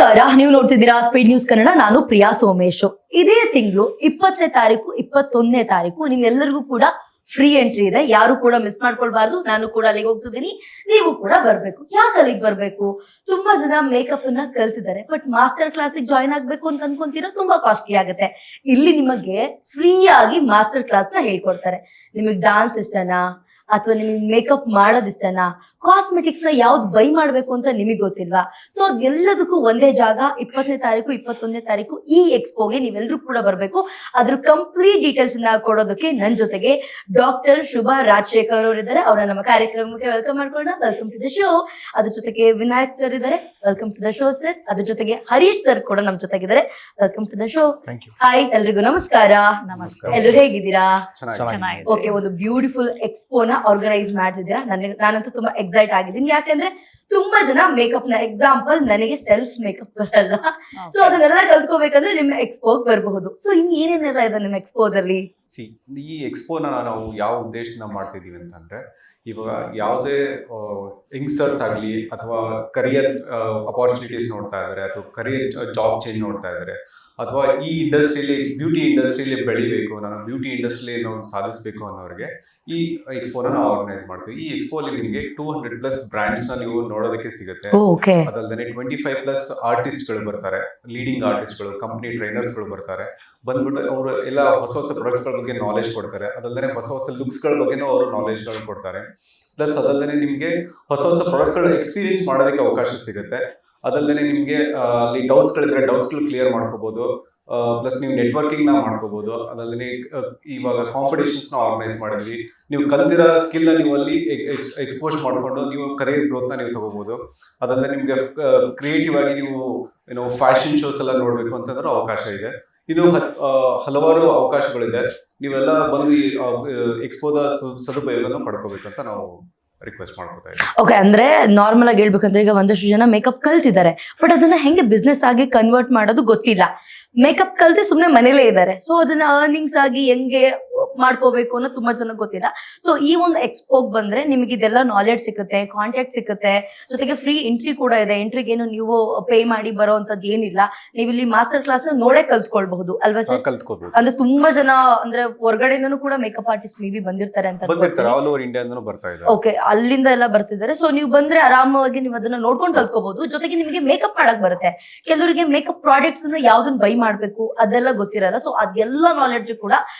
ನಮಸ್ಕಾರ, ನೀವು ನೋಡ್ತಿದ್ದೀರಾ ಸ್ಪೀಡ್ ನ್ಯೂಸ್ ಕನ್ನಡ. ನಾನು ಪ್ರಿಯಾ ಸೋಮೇಶ್. ಇದೇ ತಿಂಗಳು 20ನೇ ತಾರೀಕು 21ನೇ ತಾರೀಕು ನಿಮ್ಗೆಲ್ಲರಿಗೂ ಕೂಡ ಫ್ರೀ ಎಂಟ್ರಿ ಇದೆ. ಯಾರು ಕೂಡ ಮಿಸ್ ಮಾಡ್ಕೊಳ್ಬಾರ್ದು. ನಾನು ಕೂಡ ಅಲ್ಲಿಗೆ ಹೋಗ್ತಿದ್ದೀನಿ, ನೀವು ಕೂಡ ಬರ್ಬೇಕು. ಯಾಕೆ ಅಲ್ಲಿಗೆ ಬರ್ಬೇಕು? ತುಂಬಾ ಜನ ಮೇಕಪ್ ಅನ್ನ ಕಲ್ತಿದ್ದಾರೆ, ಬಟ್ ಮಾಸ್ಟರ್ ಕ್ಲಾಸಿಗೆ ಜಾಯ್ನ್ ಆಗ್ಬೇಕು ಅಂತ ಅನ್ಕೊಂತೀರಾ, ತುಂಬಾ ಕಾಸ್ಟ್ಲಿ ಆಗುತ್ತೆ. ಇಲ್ಲಿ ನಿಮಗೆ ಫ್ರೀ ಆಗಿ ಮಾಸ್ಟರ್ ಕ್ಲಾಸ್ ನ ಹೇಳ್ಕೊಡ್ತಾರೆ. ನಿಮಗೆ ಡಾನ್ಸ್ ಇಷ್ಟನಾ, ಅಥವಾ ನಿಮಗೆ ಮೇಕಪ್ ಮಾಡೋದ್ ಇಷ್ಟನಾ, ಕಾಸ್ಮೆಟಿಕ್ಸ್ ನ ಯಾವ್ದು ಬೈ ಮಾಡ್ಬೇಕು ಅಂತ ನಿಮಗೆ ಗೊತ್ತಿಲ್ವಾ? ಸೊ ಎಲ್ಲದಕ್ಕೂ ಒಂದೇ ಜಾಗ. 20ನೇ ತಾರೀಕು 21ನೇ ತಾರೀಕು ಈ ಎಕ್ಸ್ಪೋಗೆ ನೀವೆಲ್ಲರೂ ಕೂಡ ಬರ್ಬೇಕು. ಅದ್ರ ಕಂಪ್ಲೀಟ್ ಡೀಟೇಲ್ಸ್ ನ ಕೊಡೋದಕ್ಕೆ ನನ್ ಜೊತೆಗೆ ಡಾಕ್ಟರ್ ಶುಭಾ ರಾಜಶೇಖರ್ ಅವರು ಇದ್ದಾರೆ. ಅವರ ನಮ್ಮ ಕಾರ್ಯಕ್ರಮಕ್ಕೆ ವೆಲ್ಕಮ್ ಮಾಡ್ಕೊಳ್ಳೋಣ. Welcome to the show. ಅದ್ರ ಜೊತೆಗೆ ವಿನಾಯಕ್ ಸರ್ ಇದ್ದಾರೆ. Welcome to the show sir. ಅದ್ರ ಜೊತೆಗೆ ಹರೀಶ್ ಸರ್ ಕೂಡ ನಮ್ ಜೊತೆಗಿದ್ದಾರೆ. Welcome to the show. Hi ಎಲ್ರಿಗೂ ನಮಸ್ಕಾರ. ಎಲ್ರು ಹೇಗಿದ್ದೀರಾ? ಓಕೆ, ಒಂದು ಬ್ಯೂಟಿಫುಲ್ ಎಕ್ಸ್ಪೋನ ಆರ್ಗನೈಸ್ ಮಾಡ್ತಿದ್ದೀರಾ. ನಾನಂತೂ ತುಂಬಾ ಎಕ್ಸೈಟ್ ಆಗಿದ್ದೀನಿ. ಯಾಕಂದ್ರೆ ತುಂಬಾ ಜನ ಮೇಕಪ್ ನ ಎಕ್ಸಾಂಪಲ್ ನನಗೆ ಸೆಲ್ಫ್ ಮೇಕಪ್ ಬರಲ್ಲ. ಸೊ ಅದನ್ನೆಲ್ಲ ಕಲ್ತ್ಕೋಬೇಕಂದ್ರೆ ನಿಮ್ಮ ಎಕ್ಸ್ಪೋಗ್ ಬರಬಹುದು. ಸೊ ಇನ್ ಏನೇನೆಲ್ಲ ಇದೆ ನಿಮ್ಮ ಎಕ್ಸ್ಪೋದಲ್ಲಿ? ಈ ಎಕ್ಸ್ಪೋನ ನಾವು ಯಾವ ಉದ್ದೇಶದಿಂದ ಮಾಡ್ತಿದೀವಿ ಅಂತಂದ್ರೆ, ಇವಾಗ ಯಾವುದೇ ಯಂಗ್ಸ್ಟರ್ಸ್ ಆಗಲಿ ಅಥವಾ ಕರಿಯರ್ ಅಪಾರ್ಚುನಿಟೀಸ್ ನೋಡ್ತಾ ಇದ್ದಾರೆ, ಅಥವಾ ಕರಿಯರ್ ಜಾಬ್ ಚೇಂಜ್ ನೋಡ್ತಾ ಇದ್ದಾರೆ, ಅಥವಾ ಈ ಇಂಡಸ್ಟ್ರಿಯಲ್ಲಿ ಬ್ಯೂಟಿ ಇಂಡಸ್ಟ್ರಿಯಲ್ಲಿ ಬೆಳಿಬೇಕು, ನಾನು ಬ್ಯೂಟಿ ಇಂಡಸ್ಟ್ರಿಯಲ್ಲಿ ನಾವು ಸಾಧಿಸಬೇಕು ಅನ್ನೋರಿಗೆ ಈ ಎಕ್ಸ್ಪೋನ ನಾವು ಆರ್ಗನೈಸ್ ಮಾಡ್ತೀವಿ. ಈ ಎಕ್ಸ್ಪೋಲಿ ನಿಮಗೆ 200+ ಬ್ರ್ಯಾಂಡ್ಸ್ ನ ನೀವು ನೋಡೋದಕ್ಕೆ ಸಿಗುತ್ತೆ. ಅದಲ್ಲದೆ 25+ ಆರ್ಟಿಸ್ಟ್ಗಳು ಬರ್ತಾರೆ, ಲೀಡಿಂಗ್ ಆರ್ಟಿಸ್ಟ್ಗಳು, ಕಂಪನಿ ಟ್ರೈನರ್ಸ್ಗಳು ಬರ್ತಾರೆ. ಬಂದ್ಬಿಟ್ಟು ಅವರು ಎಲ್ಲ ಹೊಸ ಹೊಸ ಪ್ರಾಡಕ್ಟ್ಸ್ ಗಳ ಬಗ್ಗೆ ನಾಲೆಜ್ ಕೊಡ್ತಾರೆ. ಅದಲ್ಲದೆ ಹೊಸ ಹೊಸ ಲುಕ್ಸ್ ಗಳ ಬಗ್ಗೆನೂ ಅವರು ನಾಲೆಜ್ ಗಳು ಕೊಡ್ತಾರೆ. ಪ್ಲಸ್ ಅದಲ್ಲದೆ ನಿಮಗೆ ಹೊಸ ಹೊಸ ಪ್ರಾಡಕ್ಟ್ಸ್ ಗಳ ಎಕ್ಸ್ಪೀರಿಯನ್ಸ್ ಮಾಡೋದಕ್ಕೆ ಅವಕಾಶ ಸಿಗುತ್ತೆ. ಅದಲ್ಲದೆ ನಿಮಗೆ ಅಲ್ಲಿ ಡೌಟ್ಸ್ ಗಳಿದ್ರೆ ಡೌಟ್ಸ್ ಗಳು ಕ್ಲಿಯರ್ ಮಾಡ್ಕೋಬಹುದು. ಪ್ಲಸ್ ನೀವು ನೆಟ್ವರ್ಕಿಂಗ್ ನ ಮಾಡ್ಕೋಬಹುದು. ಅದಲ್ಲದೆ ಇವಾಗ ಕಾಂಪಿಟೇಷನ್ಸ್ ನ ಆರ್ಗನೈಸ್ ಮಾಡಿದ್ವಿ. ನೀವು ಕಲ್ತಿರೋ ಸ್ಕಿಲ್ ನ ನೀವು ಅಲ್ಲಿ ಎಕ್ಸ್ಪೋಸ್ ಮಾಡ್ಕೊಂಡು ನೀವು ಕರಿಯರ್ ಗ್ರೋತ್ ನ ನೀವು ತಗೋಬಹುದು. ಅದಲ್ಲದೆ ನಿಮ್ಗೆ ಕ್ರಿಯೇಟಿವ್ ಆಗಿ ನೀವು ಫ್ಯಾಷನ್ ಶೋಸ್ ಎಲ್ಲ ನೋಡ್ಬೇಕು ಅಂತಂದ್ರೆ ಅವಕಾಶ ಇದೆ. ಇನ್ನು ಹಲವಾರು ಅವಕಾಶಗಳಿದೆ. ನೀವೆಲ್ಲ ಬಂದು ಈ ಎಕ್ಸ್ಪೋದ ಸದುಪಯೋಗನ ಪಡ್ಕೋಬೇಕಂತ ನಾವು ರಿಕ್ವೆಸ್ಟ್ ಮಾಡ್ಕೊತಾ ಇದ್ದೀವಿ. ಓಕೆ, ಅಂದ್ರೆ ನಾರ್ಮಲ್ ಆಗಿ ಹೇಳ್ಬೇಕಂದ್ರೆ ಈಗ ಒಂದಷ್ಟು ಜನ ಮೇಕಪ್ ಕಲ್ತಿದ್ದಾರೆ, ಬಟ್ ಅದನ್ನ ಹೆಂಗೆ ಬಿಸ್ನೆಸ್ ಆಗಿ ಕನ್ವರ್ಟ್ ಮಾಡೋದು ಗೊತ್ತಿಲ್ಲ. ಮೇಕಪ್ ಕಲ್ತಿ ಸುಮ್ನೆ ಮನೇಲೇ ಇದ್ದಾರೆ. ಸೊ ಅದನ್ನ ಅರ್ನಿಂಗ್ಸ್ ಆಗಿ ಹೆಂಗೆ ಮಾಡ್ಕೋಬೇಕು ಅನ್ನೋ ತುಂಬಾ ಜನ ಗೊತ್ತಿಲ್ಲ. ಸೊ ಈ ಒಂದು ಎಕ್ಸ್ಪೋಗ್ ಬಂದ್ರೆ ನಿಮಗೆ ಇದೆಲ್ಲ ನಾಲೆಡ್ಜ್ ಸಿಗುತ್ತೆ, ಕಾಂಟ್ಯಾಕ್ಟ್ ಸಿಗುತ್ತೆ, ಜೊತೆಗೆ ಫ್ರೀ ಎಂಟ್ರಿ ಕೂಡ ಇದೆ. ಎಂಟ್ರಿಗೇನು ನೀವು ಪೇ ಮಾಡಿ ಬರೋಂಥದ್ದು ಏನಿಲ್ಲ. ನೀವು ಇಲ್ಲಿ ಮಾಸ್ಟರ್ ಕ್ಲಾಸ್ ನ ನೋಡೇ ಕಲ್ತ್ಕೊಳ್ಬಹುದು ಅಲ್ವಾ ಸರ್? ಕಲ್ತ್ಕೋಬಹುದು. ಅಂದ್ರೆ ತುಂಬಾ ಜನ ಅಂದ್ರೆ ಹೊರಗಡೆನೂ ಕೂಡ ಮೇಕಪ್ ಆರ್ಟಿಸ್ಟ್ ಮೇ ಬಿ ಬಂದಿರ್ತಾರೆ ಅಂತ. ಆಲ್ ಓವರ್ ಇಂಡಿಯಾದಿಂದನೂ ಬರ್ತಾ ಇದ್ದಾರೆ. ಓಕೆ, ಅಲ್ಲಿಂದ ಎಲ್ಲ ಬರ್ತಿದ್ದಾರೆ. ಸೊ ನೀವು ಬಂದ್ರೆ ಆರಾಮವಾಗಿ ನೀವು ಅದನ್ನ ನೋಡ್ಕೊಂಡು ಕಲ್ತ್ಕೋಬಹುದು. ಜೊತೆಗೆ ನಿಮಗೆ ಮೇಕಪ್ ಮಾಡಕ್ ಬರುತ್ತೆ. ಕೆಲವರಿಗೆ ಮೇಕಪ್ ಪ್ರಾಡಕ್ಟ್ಸ್ ಅನ್ನ ಯಾವ್ದನ್ನ ಬೈ ಮಾಡ್ಬೇಕು ಅದೆಲ್ಲ ಗೊತ್ತಿರಲ್ಲ. ಸೊ ಅದೆಲ್ಲ ನಾಲೆಡ್ಜ್ ಕೂಡ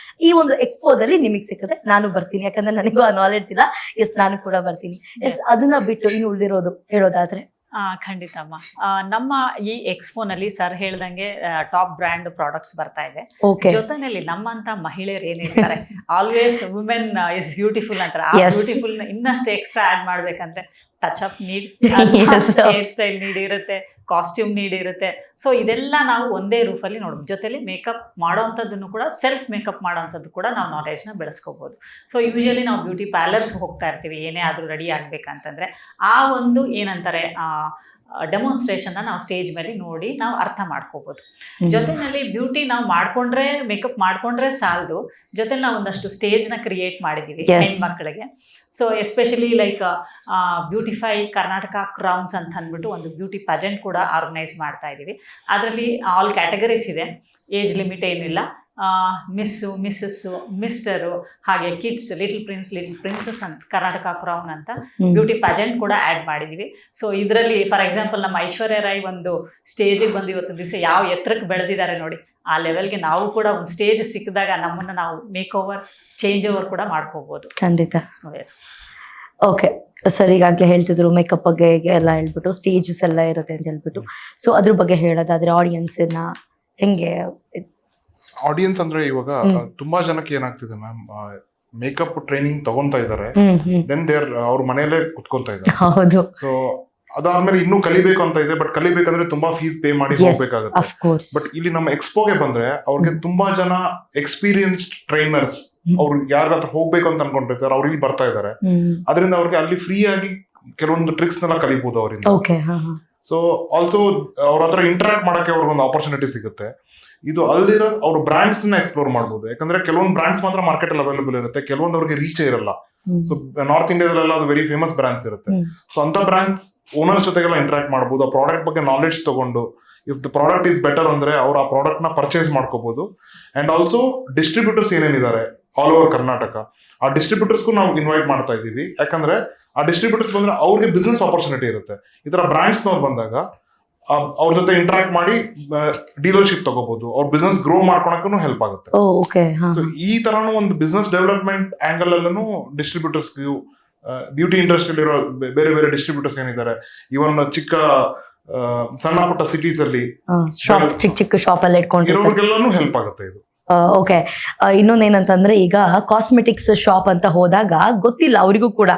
ಈ ಒಂದು ಎಕ್ಸ್ಪೋದಲ್ಲಿ ನಿಮಗೆ ಸಿಗುತ್ತೆ. ನಾನು ಬರ್ತೀನಿ, ಯಾಕಂದ್ರೆ ನನಗೂ ಆ ನಾಲೆಡ್ಜ್ ಇಲ್ಲ. ಎಸ್, ನಾನು ಕೂಡ ಬರ್ತೀನಿ. ಎಸ್, ಅದನ್ನ ಬಿಟ್ಟು ಇನ್ನು ಉಳಿದಿರೋದು ಹೇಳೋದಾದ್ರೆ? ಖಂಡಿತಮ್ಮ. ನಮ್ಮ ಈ ಎಕ್ಸ್ಪೋನಲ್ಲಿ ಸರ್ ಹೇಳ್ದಂಗೆ ಟಾಪ್ ಬ್ರ್ಯಾಂಡ್ ಪ್ರಾಡಕ್ಟ್ಸ್ ಬರ್ತಾ ಇದೆ. ಜೊತೆನಲ್ಲಿ ನಮ್ಮಂತ ಮಹಿಳೆಯರು ಏನಿರ್ತಾರೆ, ಆಲ್ವೇಸ್ ವುಮೆನ್ ಇಸ್ ಬ್ಯೂಟಿಫುಲ್ ಅಂತಾರೆ. ಆ ಬ್ಯೂಟಿಫುಲ್ ಇನ್ನಷ್ಟು ಎಕ್ಸ್ಟ್ರಾ ಆಡ್ ಮಾಡ್ಬೇಕಂದ್ರೆ touch up need, hair style need ಇರುತ್ತೆ, ಕಾಸ್ಟ್ಯೂಮ್ ನೀಡ್ ಇರುತ್ತೆ. ಸೊ ಇದೆಲ್ಲ ನಾವು ಒಂದೇ ರೂಫಲ್ಲಿ ನೋಡ್ಬೋದು. ಜೊತೆಲಿ ಮೇಕಪ್ ಮಾಡೋವಂಥದ್ದನ್ನು ಕೂಡ, ಸೆಲ್ಫ್ ಮೇಕಪ್ ಮಾಡೋವಂಥದ್ದು ಕೂಡ ನಾವು ನಾಲೆಜ್ನ ಬೆಳೆಸ್ಕೋಬೋದು. ಸೊ ಯೂಶಲಿ ನಾವು ಬ್ಯೂಟಿ ಪಾರ್ಲರ್ಸ್ ಹೋಗ್ತಾ ಇರ್ತೀವಿ, ಏನೇ ಆದರೂ ರೆಡಿ ಆಗ್ಬೇಕಂತಂದ್ರೆ ಆ ಒಂದು ಏನಂತಾರೆ ಡೆಮಾನ್ಸ್ಟ್ರೇಷನ್ನ ನಾವು ಸ್ಟೇಜ್ ಮೇಲೆ ನೋಡಿ ನಾವು ಅರ್ಥ ಮಾಡ್ಕೋಬೋದು. ಜೊತೆಯಲ್ಲಿ ಬ್ಯೂಟಿ ನಾವು ಮಾಡ್ಕೊಂಡ್ರೆ, ಮೇಕಪ್ ಮಾಡ್ಕೊಂಡ್ರೆ ಸಾಲದು, ಜೊತೆಲಿ ನಾವು ಒಂದಷ್ಟು ಸ್ಟೇಜ್ನ ಕ್ರಿಯೇಟ್ ಮಾಡಿದ್ದೀವಿ ಹೆಣ್ಮಕ್ಳಿಗೆ. So especially like beautify Karnataka crowns ಅಂತ ಅಂದ್ಬಿಟ್ಟು ಒಂದು ಬ್ಯೂಟಿ ಪಜೆಂಟ್ ಕೂಡ ಆರ್ಗನೈಸ್ ಮಾಡ್ತಾ ಇದ್ದೀವಿ. ಅದರಲ್ಲಿ ಆಲ್ ಕ್ಯಾಟಗರೀಸ್ ಇದೆ, ಏಜ್ ಲಿಮಿಟ್ ಏನಿಲ್ಲ. ಮಿಸ್ಸು, ಮಿಸ್ಸಸ್ಸು, ಮಿಸ್ಟರು, ಹಾಗೆ kids, little prince, little princess ಅಂತ ಕರ್ನಾಟಕ ಕ್ರೌನ್ ಅಂತ ಬ್ಯೂಟಿ ಪಜೆಂಟ್ ಕೂಡ ಆ್ಯಡ್ ಮಾಡಿದ್ದೀವಿ. ಸೊ ಇದರಲ್ಲಿ ಫಾರ್ ಎಕ್ಸಾಂಪಲ್ ನಮ್ಮ ಐಶ್ವರ್ಯ ರೈ ಒಂದು ಸ್ಟೇಜಿಗೆ ಬಂದು ಇವತ್ತು ದಿವಸ ಯಾವ ಎತ್ತರಕ್ಕೆ ಬೆಳೆದಿದ್ದಾರೆ ನೋಡಿ, ಆ ಲೆವೆಲ್ಗೆ ನಾವು ಕೂಡ ಒಂದು ಸ್ಟೇಜ್ ಸಿಕ್ಕಿದಾಗ ನಮ್ಮನ್ನು ನಾವು ಮೇಕ್ ಓವರ್, ಚೇಂಜ್ ಓವರ್ ಕೂಡ ಮಾಡ್ಕೋಬಹುದು. ಖಂಡಿತ. ಎಸ್. ಓಕೆ ಸರ್, ಈಗಾಗಲೇ ಹೇಳ್ತಿದ್ರು ಮೇಕಪ್ ಬಗ್ಗೆ ಎಲ್ಲ ಹೇಳ್ಬಿಟ್ಟು, ಸ್ಟೇಜಸ್ ಎಲ್ಲ ಇರುತ್ತೆ ಅಂತ ಹೇಳ್ಬಿಟ್ಟು. ಸೊ ಅದ್ರ ಬಗ್ಗೆ ಹೇಳೋದಾದ್ರೆ ಆಡಿಯನ್ಸ್ನ ಹೆಂಗೆ? ಆಡಿಯನ್ಸ್ ಅಂದ್ರೆ ಇವಾಗ ತುಂಬಾ ಜನಕ್ಕೆ ಏನಾಗ್ತಿದೆ ಮ್ಯಾಮ್, ಮೇಕಪ್ ಟ್ರೈನಿಂಗ್ ತಗೊಂತಾ ಇದಾರೆ, ದೆನ್ ದೇರ್ ಅವ್ರ ಮನೆಯಲ್ಲೇ ಕುತ್ಕೊಂತಾ ಇದ್ದಾರೆ. ಹೌದು. ಸೊ ಅದಾದ್ಮೇಲೆ ಇನ್ನೂ ಕಲಿಬೇಕು ಅಂತ ಇದೆ, ಬಟ್ ಕಲಿಬೇಕಂದ್ರೆ ತುಂಬಾ ಫೀಸ್ ಪೇ ಮಾಡಿ ಹೋಗ್ಬೇಕಾಗುತ್ತೆ. ಬಟ್ ಇಲ್ಲಿ ನಮ್ಮ ಎಕ್ಸ್ಪೋಗೆ ಬಂದ್ರೆ ಅವ್ರಿಗೆ ತುಂಬಾ ಜನ ಎಕ್ಸ್ಪೀರಿಯನ್ಸ್ಡ್ ಟ್ರೈನರ್ಸ್, ಅವ್ರು ಯಾರ ಹತ್ರ ಹೋಗ್ಬೇಕು ಅಂತ ಅನ್ಕೊಂಡಿರ್ತಾರೆ, ಅವ್ರು ಇಲ್ಲಿ ಬರ್ತಾ ಇದಾರೆ. ಅದರಿಂದ ಅವ್ರಿಗೆ ಅಲ್ಲಿ ಫ್ರೀ ಆಗಿ ಕೆಲವೊಂದು ಟ್ರಿಕ್ಸ್ ನೆಲ್ಲ ಕಲಿಬಹುದು ಅವರಿಂದ. ಸೊ ಆಲ್ಸೋ ಅವ್ರ ಹತ್ರ ಇಂಟರಾಕ್ಟ್ ಮಾಡಕ್ಕೆ ಅವ್ರಿಗೊಂದು ಆಪರ್ಚುನಿಟಿ ಸಿಗುತ್ತೆ. ಇದು ಅಲ್ದಿರೋ ಅವ್ರ ಬ್ರಾಂಡ್ಸ್ ನ ಎಕ್ಸ್ಪ್ಲೋರ್ ಮಾಡಬಹುದು. ಯಾಕಂದ್ರೆ ಕೆಲವೊಂದು ಬ್ರಾಂಡ್ಸ್ ಮಾತ್ರ ಮಾರ್ಕೆಟ್ ಅಲ್ಲಿ ಅವೈಲೇಬಲ್ ಇರುತ್ತೆ, ಕೆಲವೊಂದು ಅವ್ರಿಗೆ ರೀಚ್ ಇರಲ್ಲ. ಸೊ ನಾರ್ತ್ ಇಂಡಿಯಾದಲ್ಲೆಲ್ಲ ಅದು ವೆರಿ ಫೇಮಸ್ ಬ್ರಾಂಡ್ಸ್ ಇರುತ್ತೆ. ಸೊ ಅಂತ ಬ್ರಾಂಡ್ಸ್ ಓನರ್ಸ್ ಜೊತೆಗೆಲ್ಲ ಇಂಟರಾಕ್ಟ್ ಮಾಡಬಹುದು, ಆ ಪ್ರಾಡಕ್ಟ್ ಬಗ್ಗೆ ನಾಲೆಡ್ಜ್ ತಗೊಂಡು if the product is better ಅಂದ್ರೆ ಅವ್ರು ಆ ಪ್ರಾಡಕ್ಟ್ ನ ಪರ್ಚೇಸ್ ಮಾಡ್ಕೋಬಹುದು. ಅಂಡ್ ಆಲ್ಸೋ ಡಿಸ್ಟ್ರಿಬ್ಯೂಟರ್ಸ್ ಏನೇನಿದ್ದಾರೆ ಆಲ್ ಓವರ್ ಕರ್ನಾಟಕ, ಆ ಡಿಸ್ಟ್ರಿಬ್ಯೂಟರ್ಸ್ಗೂ ನಾವು ಇನ್ವೈಟ್ ಮಾಡ್ತಾ ಇದೀವಿ. ಯಾಕಂದ್ರೆ ಆ ಡಿಸ್ಟ್ರಿಬ್ಯೂಟರ್ಸ್ ಬಂದ್ರೆ ಅವ್ರಿಗೆ ಬಿಸ್ನೆಸ್ ಆಪರ್ಚುನಿಟಿ ಇರುತ್ತೆ. ಈ ತರ ಬ್ರಾಂಡ್ಸ್ನವ್ರು ಬಂದಾಗ ಅವ್ರ ಜೊತೆ ಇಂಟರಾಕ್ಟ್ ಮಾಡಿ ಡೀಲರ್ಶಿಪ್ ತಗೋಬಹುದು, ಅವ್ರ ಬಿಸ್ನೆಸ್ ಗ್ರೋ ಮಾಡ್ಕೊಳಕ್ಕೂ ಹೆಲ್ಪ್ ಆಗುತ್ತೆ. ಸೊ ಈ ತರನು ಒಂದು ಬಿಸ್ನೆಸ್ ಡೆವಲಪ್ಮೆಂಟ್ ಆಂಗಲ್ ಅಲ್ಲೂ ಡಿಸ್ಟ್ರಿಬ್ಯೂಟರ್ಸ್, ಬ್ಯೂಟಿ ಇಂಡಸ್ಟ್ರಿಯಲ್ಲಿ ಇರೋ ಬೇರೆ ಬೇರೆ ಡಿಸ್ಟ್ರಿಬ್ಯೂಟರ್ಸ್ ಏನಿದ್ದಾರೆ, ಇವನ್ ಚಿಕ್ಕ ಸಣ್ಣ ಪುಟ್ಟ ಸಿಟೀಸ್ ಅಲ್ಲಿ ಚಿಕ್ಕ ಶಾಪ್ ಅಲ್ಲಿ ಇರೋರಿಗೆಲ್ಲಾನು ಹೆಲ್ಪ್ ಆಗುತ್ತೆ ಇದು. ಓಕೆ, ಇನ್ನೊಂದೇನಂತಂದ್ರೆ ಈಗ ಕಾಸ್ಮೆಟಿಕ್ಸ್ ಶಾಪ್ ಅಂತ ಹೋದಾಗ ಗೊತ್ತಿಲ್ಲ ಅವರಿಗೂ ಕೂಡ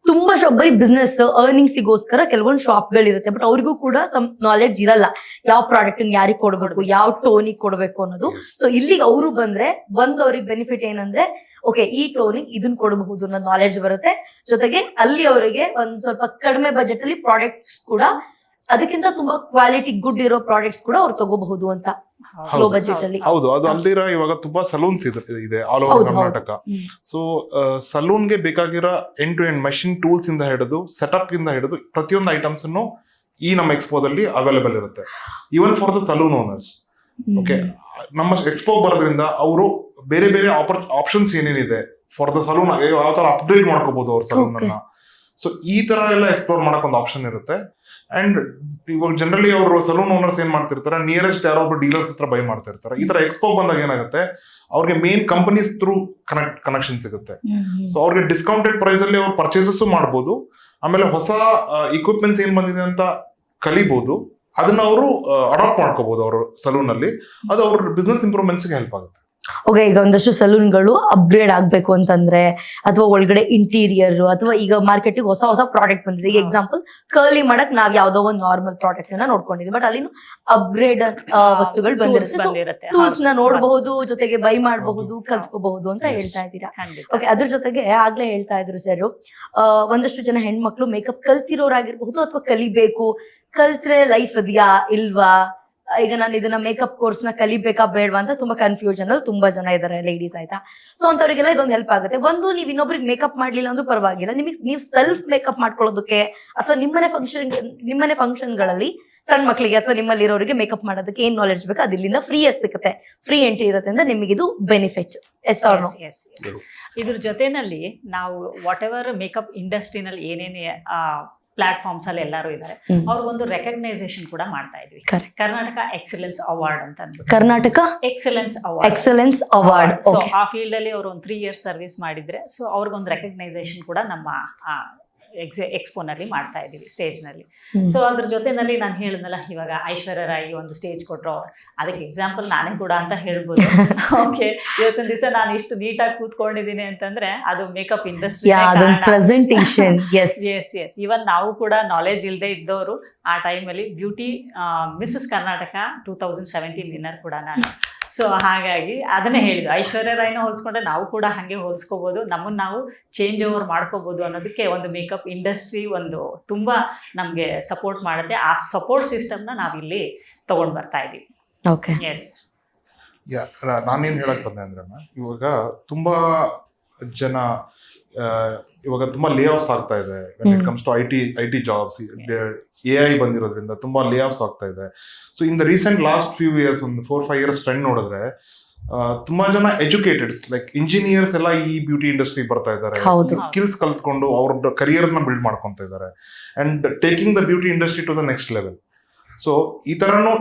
ತುಂಬಾ ಶಾಪ್ ಬರೀ ಬಿಸ್ನೆಸ್ ಅರ್ನಿಂಗ್ಸಿಗೋಸ್ಕರ ಕೆಲವೊಂದು ಶಾಪ್ಗಳಿರುತ್ತೆ, ಬಟ್ ಅವ್ರಿಗೂ ಕೂಡ ಸಮ್ ನಾಲೆಡ್ಜ್ ಇರಲ್ಲ ಯಾವ ಪ್ರಾಡಕ್ಟ್ ಯಾರಿಗೆ ಕೊಡ್ಬೇಕು, ಯಾವ ಟೋನಿಗೆ ಕೊಡ್ಬೇಕು ಅನ್ನೋದು. ಸೊ ಇಲ್ಲಿಗೆ ಅವರು ಬಂದ್ರೆ ಅವ್ರಿಗೆ ಬೆನಿಫಿಟ್ ಏನಂದ್ರೆ ಓಕೆ ಈ ಟೋನಿಗೆ ಇದನ್ನ ಕೊಡಬಹುದು ಅನ್ನೋ ನಾಲೆಡ್ಜ್ ಬರುತ್ತೆ. ಜೊತೆಗೆ ಅಲ್ಲಿ ಅವರಿಗೆ ಒಂದ್ ಸ್ವಲ್ಪ ಕಡಿಮೆ ಬಜೆಟ್ ಅಲ್ಲಿ ಪ್ರಾಡಕ್ಟ್ಸ್ ಕೂಡ ಅದಕ್ಕಿಂತ ತುಂಬಾ ಕ್ವಾಲಿಟಿ ಗುಡ್ ಇರೋ ಪ್ರಾಡಕ್ಟ್ಸ್ ಕೂಡ ಅವ್ರು ತಗೋಬಹುದು ಅಂತ ಲೋ ಬಜೆಟ್ ಅಲ್ಲಿ. ಹೌದು, ಅದು ಅಲ್ದಿರ ಇವಾಗ ತುಂಬಾ ಸಲೂನ್ಸ್ ಇದೆ ಆಲ್ ಓವರ್ ಕರ್ನಾಟಕ. ಸೊ ಸಲೂನ್ಗೆ ಬೇಕಾಗಿರೋ end to end machine tools ಇಂದ ಹಿಡಿದು ಸೆಟಪ್ ಇಂದ ಹಿಡಿದು ಪ್ರತಿಯೊಂದು ಐಟಮ್ಸ್ ಅನ್ನು ಈ ನಮ್ಮ ಎಕ್ಸ್ಪೋದಲ್ಲಿ ಅವೈಲೇಬಲ್ ಇರುತ್ತೆ, even for the salon owners. Okay, ನಮ್ಮ ಎಕ್ಸ್ಪೋ ಬರೋದ್ರಿಂದ ಅವರು ಬೇರೆ ಬೇರೆ ಆಪ್ಷನ್ಸ್ ಏನೇನಿದೆ ಫಾರ್ ದ ಸಲೂನ್, ಯಾವ ತರ ಅಪ್ಗ್ರೇಡ್ ಮಾಡ್ಕೋಬಹುದು ಅವ್ರ ಸಲೂನ್ ಅನ್ನ. ಸೊ ಈ ತರ ಎಲ್ಲ ಎಕ್ಸ್ಪ್ಲೋರ್ ಮಾಡಕ್ ಒಂದು ಆಪ್ಷನ್ ಇರುತ್ತೆ. ಅಂಡ್ ಇವಾಗ ಜನರಲಿ ಅವರು ಸಲೂನ್ ಓನರ್ಸ್ ಏನ್ ಮಾಡ್ತಿರ್ತಾರೆ, ನಿಯರೆಸ್ಟ್ ಯಾರೋ ಒಬ್ಬರು ಡೀಲರ್ಸ್ ಹತ್ರ ಬೈ ಮಾಡ್ತಿರ್ತಾರೆ. ಈ ತರ ಎಕ್ಸ್ಪೋ ಬಂದಾಗ ಏನಾಗುತ್ತೆ, ಅವ್ರಿಗೆ ಮೇನ್ ಕಂಪನೀಸ್ ಥ್ರೂ ಕನೆಕ್ಷನ್ ಸಿಗುತ್ತೆ. ಸೊ ಅವ್ರಿಗೆ ಡಿಸ್ಕೌಂಟೆಡ್ ಪ್ರೈಸ್ ಅಲ್ಲಿ ಅವ್ರು ಪರ್ಚೇಸಸ್ ಮಾಡ್ಬೋದು. ಆಮೇಲೆ ಹೊಸ ಇಕ್ವಿಪ್ಮೆಂಟ್ಸ್ ಏನ್ ಬಂದಿದೆ ಅಂತ ಕಲಿಬಹುದು, ಅದನ್ನ ಅವರು ಅಡಾಪ್ಟ್ ಮಾಡ್ಕೋಬಹುದು ಅವ್ರ ಸಲೂನ್ ಅಲ್ಲಿ. ಅದು ಅವ್ರ ಬಿಸ್ನೆಸ್ ಇಂಪ್ರೂವ್ಮೆಂಟ್ಸ್ಗೆ ಹೆಲ್ಪ್ ಆಗುತ್ತೆ. ಓಕೆ, ಈಗ ಒಂದಷ್ಟು ಸಲೂನ್ಗಳು ಅಪ್ಗ್ರೇಡ್ ಆಗ್ಬೇಕು ಅಂತಂದ್ರೆ ಅಥವಾ ಒಳಗಡೆ ಇಂಟೀರಿಯರ್ ಅಥವಾ ಈಗ ಮಾರ್ಕೆಟಿಗೆ ಹೊಸ ಹೊಸ ಪ್ರಾಡಕ್ಟ್ ಬಂದಿದೆ. ಈಗ ಎಕ್ಸಾಂಪಲ್ ಕರ್ಲಿ ಮಾಡಕ್ ನಾವ್ ಯಾವ್ದೋ ಒಂದು ನಾರ್ಮಲ್ ಪ್ರಾಡಕ್ಟ್ ಅನ್ನ ನೋಡ್ಕೊಂಡಿದ್ವಿ, ಬಟ್ ಅಲ್ಲಿ ಅಪ್ಗ್ರೇಡ್ ವಸ್ತುಗಳು ಬಂದಿರುತ್ತೆ. ಟೂಲ್ಸ್ ನ ನೋಡಬಹುದು, ಜೊತೆಗೆ ಬೈ ಮಾಡಬಹುದು, ಕಲ್ತ್ಕೋಬಹುದು ಅಂತ ಹೇಳ್ತಾ ಇದ್ದೀರಾ. ಓಕೆ, ಅದ್ರ ಜೊತೆಗೆ ಆಗ್ಲೇ ಹೇಳ್ತಾ ಇದ್ರು ಸರ್, ಒಂದಷ್ಟು ಜನ ಹೆಣ್ಮಕ್ಳು ಮೇಕಪ್ ಕಲ್ತಿರೋರಾಗಿರ್ಬಹುದು ಅಥವಾ ಕಲಿಬೇಕು, ಕಲ್ತ್ರೆ ಲೈಫ್ ಇದೆಯಾ ಇಲ್ವಾ, ಈಗ ನಾನು ಇದನ್ನ ಮೇಕಪ್ ಕೋರ್ಸ್ ನ ಕಲಿಬೇಕಾ ಬೇಡವಾ ಅಂತ ತುಂಬಾ ಕನ್ಫ್ಯೂಷನ್ ಅಲ್ಲಿ ತುಂಬಾ ಜನ ಇದಾರೆ ಲೇಡೀಸ್, ಆಯ್ತಾ. ಸೊ ಅಂತವ್ರಿಗೆಲ್ಲ ಇದೊಂದು ಹೆಲ್ಪ್ ಆಗುತ್ತೆ. ಒಂದು, ನೀವ್ ಇನ್ನೊಬ್ರಿಗೆ ಮೇಕಪ್ ಮಾಡ್ಲಿಲ್ಲ ಅಂದ್ರೂ ಪರವಾಗಿಲ್ಲ, ನೀವು ಸೆಲ್ಫ್ ಮೇಕಪ್ ಮಾಡ್ಕೊಳ್ಳೋದಕ್ಕೆ ಅಥವಾ ನಿಮ್ಮನೆ ಫಂಕ್ಷನ್ ಗಳಲ್ಲಿ ಸಣ್ಣ ಮಕ್ಕಳಿಗೆ ಅಥವಾ ನಿಮ್ಮಲ್ಲಿ ಇರೋರಿಗೆ ಮೇಕಪ್ ಮಾಡೋದಕ್ಕೆ ಏನ್ ನಾಲೆಡ್ಜ್ ಬೇಕು ಅದು ಇಲ್ಲಿಂದ ಫ್ರೀ ಆಗಿ ಸಿಗುತ್ತೆ, ಫ್ರೀ ಎಂಟ್ರಿ ಇರುತ್ತೆ ಅಂತ ನಿಮಗೆ ಇದು ಬೆನಿಫಿಟ್. ಇದ್ರ ಜೊತೆನಲ್ಲಿ ನಾವು ವಾಟ್ ಎವರ್ ಮೇಕಪ್ ಇಂಡಸ್ಟ್ರಿನಲ್ಲಿ ಏನೇನೇ ಪ್ಲಾಟ್ಫಾರ್ಮ್ಸ್ ಅಲ್ಲಿ ಎಲ್ಲರೂ ಇದ್ದಾರೆ, ಅವ್ರಿಗೊಂದು ರೆಕಗ್ನೈಸೇಷನ್ ಕೂಡ ಮಾಡ್ತಾ ಇದ್ವಿ. ಕರ್ನಾಟಕ ಎಕ್ಸಲೆನ್ಸ್ ಅವಾರ್ಡ್ ಅಂತ ಅಂದ್ಬಿಟ್ಟು, ಕರ್ನಾಟಕ ಎಕ್ಸಲೆನ್ಸ್ ಅವಾರ್ಡ್. ಸೊ ಆ ಫೀಲ್ಡ್ ಅಲ್ಲಿ ಅವರು ಒಂದು 3 years ಸರ್ವಿಸ್ ಮಾಡಿದ್ರೆ, ಸೊ ಅವ್ರಿಗೊಂದು ರೆಕಗ್ನೈಸೇಷನ್ ಕೂಡ ನಮ್ಮ ಎಕ್ಸ್ಪೋನಲ್ಲಿ ಮಾಡ್ತಾ ಇದ್ದೀವಿ, ಸ್ಟೇಜ್ ನಲ್ಲಿ. ಸೊ ಅದ್ರ ಜೊತೆನಲ್ಲಿ ನಾನು ಹೇಳಿದ್ನಲ್ಲ, ಇವಾಗ ಐಶ್ವರ್ಯ ರಾಯ್ ಒಂದು ಸ್ಟೇಜ್ ಕೊಟ್ಟರು, ಅದಕ್ಕೆ ಎಕ್ಸಾಂಪಲ್ ನಾನೇ ಕೂಡ ಅಂತ ಹೇಳ್ಬೋದು. ಓಕೆ, ಇವತ್ತಿನ ದಿವಸ ನಾನು ಇಷ್ಟು ನೀಟಾಗಿ ಕೂತ್ಕೊಂಡಿದ್ದೀನಿ ಅಂತಂದ್ರೆ ಅದು ಮೇಕಪ್ ಇಂಡಸ್ಟ್ರಿ ಪ್ರೆಸೆಂಟೇಷನ್. ಎಸ್ ಇವನ್ ನಾವು ಕೂಡ ನಾಲೆಜ್ ಇಲ್ಲದೆ ಇದ್ದವರು ಆ ಟೈಮಲ್ಲಿ ಬ್ಯೂಟಿ ಮಿಸಸ್ ಕರ್ನಾಟಕ 2017 ವಿನ್ನರ್ ಕೂಡ ನಾನು. ಸೊ ಹಾಗಾಗಿ ಅದನ್ನೇ ಹೇಳಿದ್ದು, ಐಶ್ವರ್ಯ ರಾಯ್ನ ಹೋಲಿಸ್ಕೊಂಡ್ರೆ ನಾವು ಕೂಡ ಹಾಗೆ ಹೋಲಿಸ್ಕೋಬಹುದು, ನಮ್ಮನ್ನು ನಾವು ಚೇಂಜ್ ಓವರ್ ಮಾಡ್ಕೋಬಹುದು ಅನ್ನೋದಕ್ಕೆ ಒಂದು ಮೇಕಪ್ ಇಂಡಸ್ಟ್ರಿ ಒಂದು ತುಂಬಾ ನಮಗೆ ಸಪೋರ್ಟ್ ಮಾಡುತ್ತೆ. ಆ ಸಪೋರ್ಟ್ ಸಿಸ್ಟಮ್ನ ನಾವಿಲ್ಲಿ ತಗೊಂಡು ಬರ್ತಾ ಇದ್ದೀವಿ. Okay, yes. ನಾನೇನು ಹೇಳಕ್ ಬಂದೆ ಅಂದ್ರೆ, ಇವಾಗ ತುಂಬಾ ಜನ ಇವಾಗ ತುಂಬಾ ಲೇ ಆಫ್ಸ್ ಆಗ್ತಾ ಇದೆ. It comes to I T jobs, AI ಬಂದಿರೋದ್ರಿಂದ ತುಂಬಾ ಲೇ ಆಫ್ಸ್ ಆಗ್ತಾ ಇದೆ. So in the recent last few years, ಒಂದು 4-5 years ಟ್ರೆಂಡ್ ನೋಡಿದ್ರೆ ತುಂಬಾ ಜನ ಎಜುಕೇಟೆಡ್ಸ್ ಲೈಕ್ ಇಂಜಿನಿಯರ್ಸ್ ಎಲ್ಲ ಈ ಬ್ಯೂಟಿ ಇಂಡಸ್ಟ್ರಿ ಬರ್ತಾ ಇದ್ದಾರೆ. ಸ್ಕಿಲ್ಸ್ ಕಲ್ತ್ಕೊಂಡು ಅವ್ರ ಕರಿಯರ್ ನ ಬಿಲ್ಡ್ ಮಾಡ್ಕೊಂತ ಇದ್ದಾರೆ and taking the beauty industry to the next level. So ಈ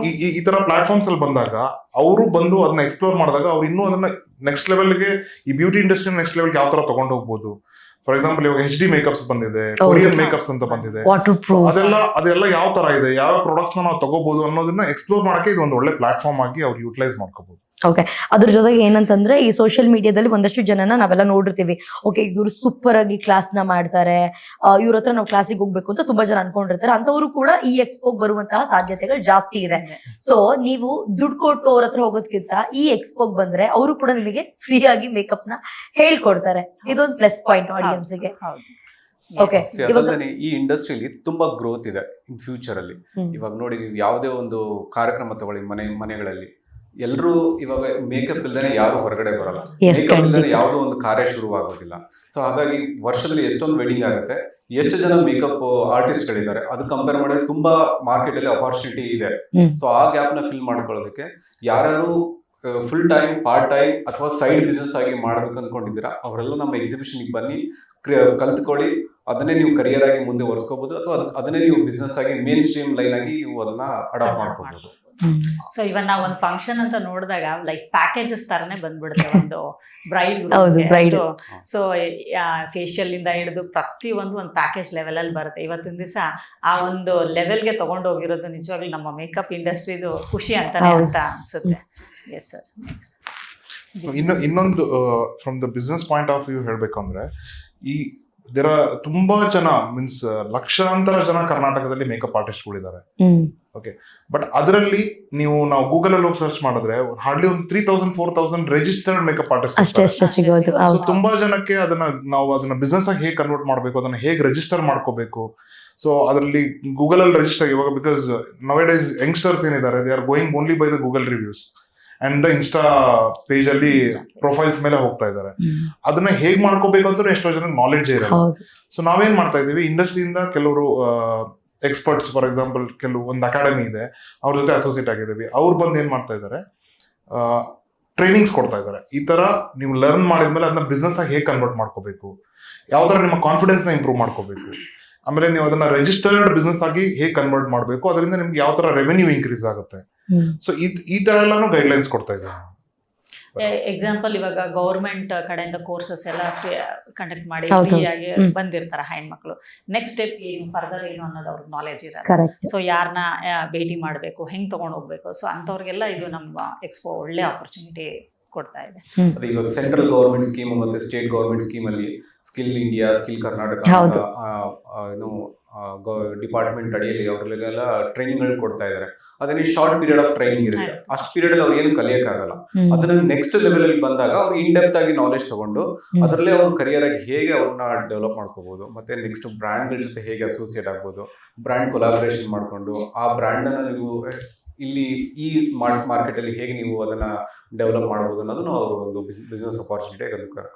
ತರ ಪ್ಲಾಟ್ಫಾರ್ಮ್ಸ್ ಅಲ್ಲಿ ಬಂದಾಗ ಅವರು ಬಂದು ಅದನ್ನ ಎಕ್ಸ್ಪ್ಲೋರ್ ಮಾಡಿದಾಗ ಅವ್ರು ಇನ್ನೂ ಅದನ್ನ ನೆಕ್ಸ್ಟ್ ಲೆವೆಲ್ಗೆ, ಈ ಬ್ಯೂಟಿ ಇಂಡಸ್ಟ್ರಿ ನೆಕ್ಸ್ಟ್ ಲೆವೆಲ್ಗೆ ಯಾವ ತರ ತಗೊಂಡು ಹೋಗ್ಬೋದು. ಫಾರ್ ಎಕ್ಸಾಂಪಲ್ ಇವಾಗ HD ಮೇಕಪ್ಸ್ ಬಂದಿದೆ, ಕೊರಿಯನ್ ಮೇಕಪ್ಸ್ ಅಂತ ಬಂದಿದೆ. ಅದೆಲ್ಲ ಯಾವ ತರ ಇದೆ, ಯಾವ ಪ್ರಾಡಕ್ಟ್ಸ್ ನಾವು ತಗೋಬಹುದು ಅನ್ನೋದನ್ನ ಎಕ್ಸ್ಪ್ಲೋರ್ ಮಾಡಕ್ಕೆ ಇದು ಒಂದು ಒಳ್ಳೆ ಪ್ಲಾಟ್ಫಾರ್ಮ್ ಆಗಿ ಅವ್ರು ಯೂಟಿಲೈಸ್ ಮಾಡ್ಕೋಬಹುದು. ಓಕೆ, ಅದ್ರ ಜೊತೆಗೆ ಏನಂತಂದ್ರೆ ಈ ಸೋಷಿಯಲ್ ಮೀಡಿಯಾದಲ್ಲಿ ಒಂದಷ್ಟು ಜನನ ನಾವೆಲ್ಲ ನೋಡಿರ್ತೀವಿ. ಓಕೆ, ಇವ್ರು ಸೂಪರ್ ಆಗಿ ಕ್ಲಾಸ್ ನ ಮಾಡ್ತಾರೆ, ಇವ್ರ ಹತ್ರ ನಾವು ಕ್ಲಾಸಿಗೆ ಹೋಗ್ಬೇಕು ಅಂತ ತುಂಬಾ ಜನ ಅನ್ಕೊಂಡಿರ್ತಾರೆ. ಅಂತವ್ರು ಕೂಡ ಈ ಎಕ್ಸ್ಪೋಗ್ ಬರುವಂತಹ ಸಾಧ್ಯತೆಗಳು ಜಾಸ್ತಿ ಇದೆ. ಸೊ ನೀವು ದುಡ್ಡು ಕೊಟ್ಟು ಅವ್ರ ಹತ್ರ ಹೋಗೋದಕ್ಕಿಂತ ಈ ಎಕ್ಸ್ಪೋಗ್ ಬಂದ್ರೆ ಅವರು ಕೂಡ ನಿಮಗೆ ಫ್ರೀ ಆಗಿ ಮೇಕಪ್ ನ ಹೇಳ್ಕೊಡ್ತಾರೆ. ಇದೊಂದು ಪ್ಲಸ್ ಪಾಯಿಂಟ್ ಆಡಿಯನ್ಸ್ ಗೆ. ಓಕೆ, ಈ ಇಂಡಸ್ಟ್ರಿಯಲ್ಲಿ ತುಂಬಾ ಗ್ರೋತ್ ಇದೆ ಇನ್ ಫ್ಯೂಚರ್ ಅಲ್ಲಿ. ಇವಾಗ ನೋಡಿ, ನೀವು ಯಾವುದೇ ಒಂದು ಕಾರ್ಯಕ್ರಮ ತಗೊಳ್ಳಿ, ಮನೆಗಳಲ್ಲಿ ಎಲ್ಲರೂ ಇವಾಗ ಮೇಕಪ್ ಇಲ್ದೇನೆ ಯಾರು ಹೊರಗಡೆ ಬರಲ್ಲ, Yes, ಮೇಕಪ್ ಇಲ್ದೇನೆ ಖಂಡಿತ. ಯಾವುದೋ ಒಂದು ಕಾರ್ಯ ಶುರುವಾಗೋದಿಲ್ಲ. ಸೊ ಹಾಗಾಗಿ ವರ್ಷದಲ್ಲಿ ಎಷ್ಟೊಂದು ವೆಡ್ಡಿಂಗ್ ಆಗುತ್ತೆ, ಎಷ್ಟು ಜನ ಮೇಕಪ್ ಆರ್ಟಿಸ್ಟ್ ಗಳಿದ್ದಾರೆ, ಅದು ಕಂಪೇರ್ ಮಾಡಿದ್ರೆ ತುಂಬಾ ಮಾರ್ಕೆಟ್ ಅಲ್ಲಿ ಅಪಾರ್ಚುನಿಟಿ ಇದೆ. ಸೊ ಆ ಗ್ಯಾಪ್ ನ ಫಿಲ್ ಮಾಡ್ಕೊಳ್ಳೋದಕ್ಕೆ ಯಾರು ಫುಲ್ ಟೈಮ್, ಪಾರ್ಟ್ ಟೈಮ್ ಅಥವಾ ಸೈಡ್ ಬಿಸ್ನೆಸ್ ಆಗಿ ಮಾಡ್ಬೇಕು ಅನ್ಕೊಂಡಿದ್ದೀರಾ ಅವರೆಲ್ಲ ನಮ್ಮ ಎಕ್ಸಿಬಿಷನ್ ಬನ್ನಿ, ಕಲ್ತ್ಕೊಳ್ಳಿ. ಅದನ್ನೇ ನೀವು ಕರಿಯರ್ ಆಗಿ ಮುಂದೆ ಒರೆಸ್ಕೋಬಹುದು, ಅಥವಾ ಅದನ್ನೇ ನೀವು ಬಿಸ್ನೆಸ್ ಆಗಿ ಮೇನ್ ಸ್ಟ್ರೀಮ್ ಲೈನ್ ಆಗಿ ನೀವು ಅದನ್ನ ಅಡಾಪ್ಟ್ ಮಾಡ್ಕೋಬಹುದು. ಸೊ ಇವನ್ ನಾವು ಒಂದು ಫಂಕ್ಷನ್ ಅಂತ ನೋಡಿದಾಗ ಲೈಕ್ ಪ್ಯಾಕೇಜಸ್ ತರನೇ ಬಂದ್ಬಿಡುತ್ತೆ ಒಂದು ಬ್ರೈಡ್. ಹೌದು, bride. ಸೊ ಫೇಶಿಯಲ್ ಇಂದ ಹಿಡಿದು ಪ್ರತಿಯೊಂದು ಒಂದು ಪ್ಯಾಕೇಜ್ ಲೆವೆಲ್ ಅಲ್ಲಿ ಬರುತ್ತೆ. ಇವತ್ತಿನ ದಿವಸ ಆ ಒಂದು ಲೆವೆಲ್ಗೆ ತಗೊಂಡು ಹೋಗಿರೋದು ನಿಜವಾಗ್ಲೂ ನಮ್ಮ ಮೇಕಪ್ ಇಂಡಸ್ಟ್ರಿದು ಖುಷಿ ಅಂತಾನೆ ಅಂತ ಅನ್ಸುತ್ತೆ. Yes sir. ಇನ್ನೊಂದು from the business point of view ಹೇಳ್ಬೇಕಂದ್ರೆ, ಈ ತುಂಬಾ ಜನ ಮೀನ್ಸ್ ಲಕ್ಷಾಂತರ ಜನ ಕರ್ನಾಟಕದಲ್ಲಿ ಮೇಕಪ್ ಆರ್ಟಿಸ್ಟ್ಗಳಿದ್ದಾರೆ. ಓಕೆ, ಬಟ್ ಅದರಲ್ಲಿ ನಾವು ಗೂಗಲ್ ಅಲ್ಲಿ ಹೋಗಿ ಸರ್ಚ್ ಮಾಡಿದ್ರೆ ಹಾರ್ಡ್ಲಿ ಒಂದು 3000-4000 ರಿಜಿಸ್ಟರ್ಡ್ ಮೇಕಪ್ ಆರ್ಟಿಸ್ಟ್ ಅಷ್ಟೇ ಸಿಗೋದು. ಸೊ ತುಂಬಾ ಜನಕ್ಕೆ ನಾವು ಅದನ್ನ ಬಿಸ್ನೆಸ್ ಆಗಿ ಹೇಗೆ ಕನ್ವರ್ಟ್ ಮಾಡಬೇಕು, ಅದನ್ನ ಹೇಗೆ ರಿಜಿಸ್ಟರ್ ಮಾಡ್ಕೋಬೇಕು. ಸೊ ಅದರಲ್ಲಿ ಗೂಗಲ್ ಅಲ್ಲಿ ರಿಜಿಸ್ಟರ್ ಇವಾಗ, ಬಿಕಾಸ್ ನೌಡೇಸ್ ಯಂಗ್ಸ್ಟರ್ಸ್ ಏನಿದ್ದಾರೆ they are going only by the Google reviews and the insta page ಅಲ್ಲಿ ಪ್ರೊಫೈಲ್ಸ್ ಮೇಲೆ ಹೋಗ್ತಾ ಇದ್ದಾರೆ. ಅದನ್ನ ಹೇಗ್ ಮಾಡ್ಕೋಬೇಕು ಅಂತ ಎಷ್ಟೋ ಜನ ನಾಲೆಡ್ಜ್ ಇರಲ್ಲ. ಸೊ ನಾವೇನ್ ಮಾಡ್ತಾ ಇದೀವಿ, ಇಂಡಸ್ಟ್ರಿಯಿಂದ ಕೆಲವರು ಎಕ್ಸ್ಪರ್ಟ್ಸ್, ಫಾರ್ ಎಕ್ಸಾಂಪಲ್ ಒಂದು ಅಕಾಡೆಮಿ ಇದೆ, ಅವ್ರ ಜೊತೆ ಅಸೋಸಿಯೇಟ್ ಆಗಿದ್ದೀವಿ. ಅವ್ರು ಬಂದು ಏನ್ ಮಾಡ್ತಾ ಇದ್ದಾರೆ, ಟ್ರೈನಿಂಗ್ಸ್ ಕೊಡ್ತಾ ಇದ್ದಾರೆ. ಈ ತರ ನೀವು ಲರ್ನ್ ಮಾಡಿದ್ಮೇಲೆ ಅದನ್ನ ಬಿಸ್ನೆಸ್ ಆಗಿ ಹೇಗೆ ಕನ್ವರ್ಟ್ ಮಾಡ್ಕೋಬೇಕು, ಯಾವ ತರ ನಿಮ್ಮ ಕಾನ್ಫಿಡೆನ್ಸ್ ನ ಇಂಪ್ರೂವ್ ಮಾಡ್ಕೋಬೇಕು, ಆಮೇಲೆ ನೀವು ಅದನ್ನ ರಿಜಿಸ್ಟರ್ಡ್ ಬಿಸ್ನೆಸ್ ಆಗಿ ಹೇಗೆ ಕನ್ವರ್ಟ್ ಮಾಡಬೇಕು, ಅದರಿಂದ ನಿಮ್ಗೆ ಯಾವ ತರ ರೆವೆನ್ಯೂ ಇನ್ಕ್ರೀಸ್ ಆಗುತ್ತೆ. ಸೊ ಈ ತರ ಎಲ್ಲಾನು ಗೈಡ್ಲೈನ್ಸ್ ಕೊಡ್ತಾ ಇದ್ದಾರೆ. ಎಕ್ಸಾಂಪಲ್ ಇವಾಗ ಗೌರ್ಮೆಂಟ್ ಕಡೆಯಿಂದ ಕೋರ್ಸಸ್ ಎಲ್ಲ ಕಂಡಕ್ಟ್ ಮಾಡಿ ಹೌದು. ಫ್ರೀ ಆಗಿ ಬಂದಿರ್ತಾರೆ ಹೆಣ್ಮಕ್ಳು. ನೆಕ್ಸ್ಟ್ ಸ್ಟೆಪ್ ಏನು, ಫರ್ದರ್ ಏನು ಅನ್ನೋದು ಅವ್ರಿಗೆ ನಾಲೆಜ್ ಇರಲ್ಲ. ಸೊ ಯಾರನ್ನ ಭೇಟಿ ಮಾಡಬೇಕು, ಹೆಂಗ್ ತಗೊಂಡು ಹೋಗ್ಬೇಕು, ಸೊ ಅಂಥವ್ರಿಗೆಲ್ಲ ಇದು ನಮ್ಮ ಎಕ್ಸ್ಪೋ ಒಳ್ಳೆ ಆಪರ್ಚುನಿಟಿ ಕೊಡ್ತಾ ಇದೆ. ಅದು ಇವಾಗ ಸೆಂಟ್ರಲ್ ಗವರ್ಮೆಂಟ್ ಸ್ಕೀಮ್ ಮತ್ತೆ ಸ್ಟೇಟ್ ಗವರ್ಮೆಂಟ್ ಸ್ಕೀಮ್ ಅಲ್ಲಿ ಸ್ಕಿಲ್ ಇಂಡಿಯಾ, ಸ್ಕಿಲ್ ಕರ್ನಾಟಕ ಅಂತ ಡಿಪಾರ್ಟ್ಮೆಂಟ್ ಅಡಿಯಲ್ಲಿ ಅವರಿಗೆಲ್ಲ ಟ್ರೈನಿಂಗ್ ಗಳು ಕೊಡ್ತಾ ಇದ್ದಾರೆ. ಅದನ್ನ ಶಾರ್ಟ್ ಪೀರಿಯಡ್ ಆಫ್ ಟ್ರೈನಿಂಗ್ ಇರುತ್ತೆ, ಅಷ್ಟು ಪೀರಿಯಡ್ ಅಲ್ಲಿ ಅವ್ರು ಏನು ಕಲಿಯಕ್ಕಾಗಲ್ಲ. ಅದನ್ನ ನೆಕ್ಸ್ಟ್ ಲೆವೆಲ್ ಅಲ್ಲಿ ಬಂದಾಗ ಅವ್ರು ಇನ್ ಡೆಪ್ತ್ ಆಗಿ ನಾಲೆಜ್ ತಗೊಂಡು ಅದರಲ್ಲೇ ಅವ್ರ ಕರಿಯರ್ ಆಗಿ ಹೇಗೆ ಅವ್ರನ್ನ ಡೆವಲಪ್ ಮಾಡ್ಕೋಬಹುದು, ಮತ್ತೆ ನೆಕ್ಸ್ಟ್ ಬ್ರ್ಯಾಂಡ್ ಗಳ ಜೊತೆ ಹೇಗೆ ಅಸೋಸಿಯೇಟ್ ಆಗ್ಬೋದು, ಬ್ರ್ಯಾಂಡ್ ಕೊಲಾಬರೇಷನ್ ಮಾಡ್ಕೊಂಡು ಆ ಬ್ರ್ಯಾಂಡ್ ಅನ್ನ ನೀವು ಇಲ್ಲಿ ಈ ಮಾರ್ಕೆಟ್ ಅಲ್ಲಿ ಹೇಗೆ ನೀವು ಅದನ್ನ ಡೆವಲಪ್ ಮಾಡಬಹುದು ಅನ್ನೋದನ್ನ ಅವರು ಒಂದು ಬಿಸ್ನೆಸ್ ಅಪಾರ್ಚುನಿಟಿ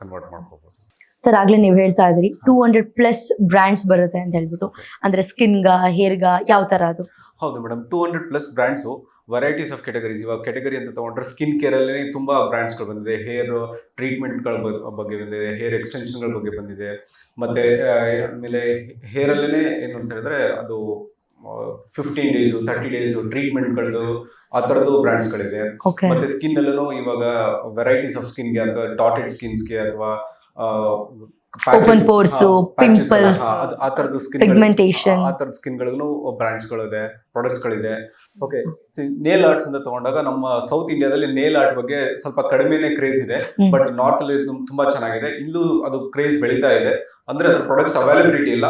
ಕನ್ವರ್ಟ್ ಮಾಡ್ಕೋಬಹುದು. ಸರ್, ಆಗ್ಲೇ ನೀವು ಹೇಳ್ತಾ ಇದ್ರಿ 200+ ಬ್ರಾಂಡ್ಸ್ ಬರುತ್ತೆ ಅಂತ ಹೇಳ್ಬಿಟ್ಟು, ಅಂದ್ರೆ ಸ್ಕಿನ್ಗ, ಹೇರ್ಗ, ಯಾವ ತರ ಅದು? ಹೌದು madam, 200+ brands, varieties of categories. ಇವಾಗ ಕೆಟಗರಿ ಅಂತ ತಗೊಂಡ್ರೆ ಸ್ಕಿನ್ ಕೇರ್ ಅಲ್ಲಿ ತುಂಬಾ ಬ್ರ್ಯಾಂಡ್ಸ್ ಗಳು ಬಂದಿದೆ, ಹೇರ್ ಟ್ರೀಟ್ಮೆಂಟ್ ಗಳ ಬಗ್ಗೆ ಬಂದಿದೆ, ಹೇರ್ ಎಕ್ಸ್ಟೆನ್ಷನ್ ಗಳ ಬಗ್ಗೆ ಬಂದಿದೆ, ಮತ್ತೆ ಆಮೇಲೆ ಹೇರ್ ಅಲ್ಲೇನೆ ಏನು ಅಂತ ಹೇಳಿದ್ರೆ ಅದು 15 days 30 days ಟ್ರೀಟ್ಮೆಂಟ್ ಗಳದು ಆ ತರದ್ದು ಬ್ರ್ಯಾಂಡ್ಸ್ ಗಳಿದೆ. ಮತ್ತೆ ಸ್ಕಿನ್ ಅಲ್ಲೂ ಇವಾಗ ವೆರೈಟೀಸ್ ಆಫ್ ಸ್ಕಿನ್ಗೆ ಅಥವಾ ಡಾಟೆಡ್ ಸ್ಕಿನ್ಸ್ಗೆ ಅಥವಾ ಓಪನ್ ಪೋರ್ಸ್, ಪಿಂಪಲ್ಸ್, ಆ ತರದ ಸ್ಕಿನ್ ಪಿಗ್ಮೆಂಟೇಷನ್, ಆ ತರದ ಸ್ಕಿನ್ ಗಳಿಗೂ ಬ್ರಾಂಡ್ಸ್ ಗಳಿದೆ, ಪ್ರಾಡಕ್ಟ್ಸ್ ಗಳಿದೆ. ಓಕೆ, ನೇಲ್ ಆರ್ಟ್ಸ್ ಅಂತ ತಗೊಂಡಾಗ ನಮ್ಮ ಸೌತ್ ಇಂಡಿಯಾದಲ್ಲಿ ನೇಲ್ ಆರ್ಟ್ ಬಗ್ಗೆ ಸ್ವಲ್ಪ ಕಡಿಮೆನೆ ಕ್ರೇಜ್ ಇದೆ, ಬಟ್ ನಾರ್ತ್ ಅಲ್ಲಿ ತುಂಬಾ ಚೆನ್ನಾಗಿದೆ. ಇಲ್ಲೂ ಅದು ಕ್ರೇಜ್ ಬೆಳೀತಾ ಇದೆ. ಅಂದ್ರೆ ಅದ್ರ ಪ್ರಾಡಕ್ಟ್ಸ್ ಅವೈಲಬಿಲಿಟಿ ಇಲ್ಲ,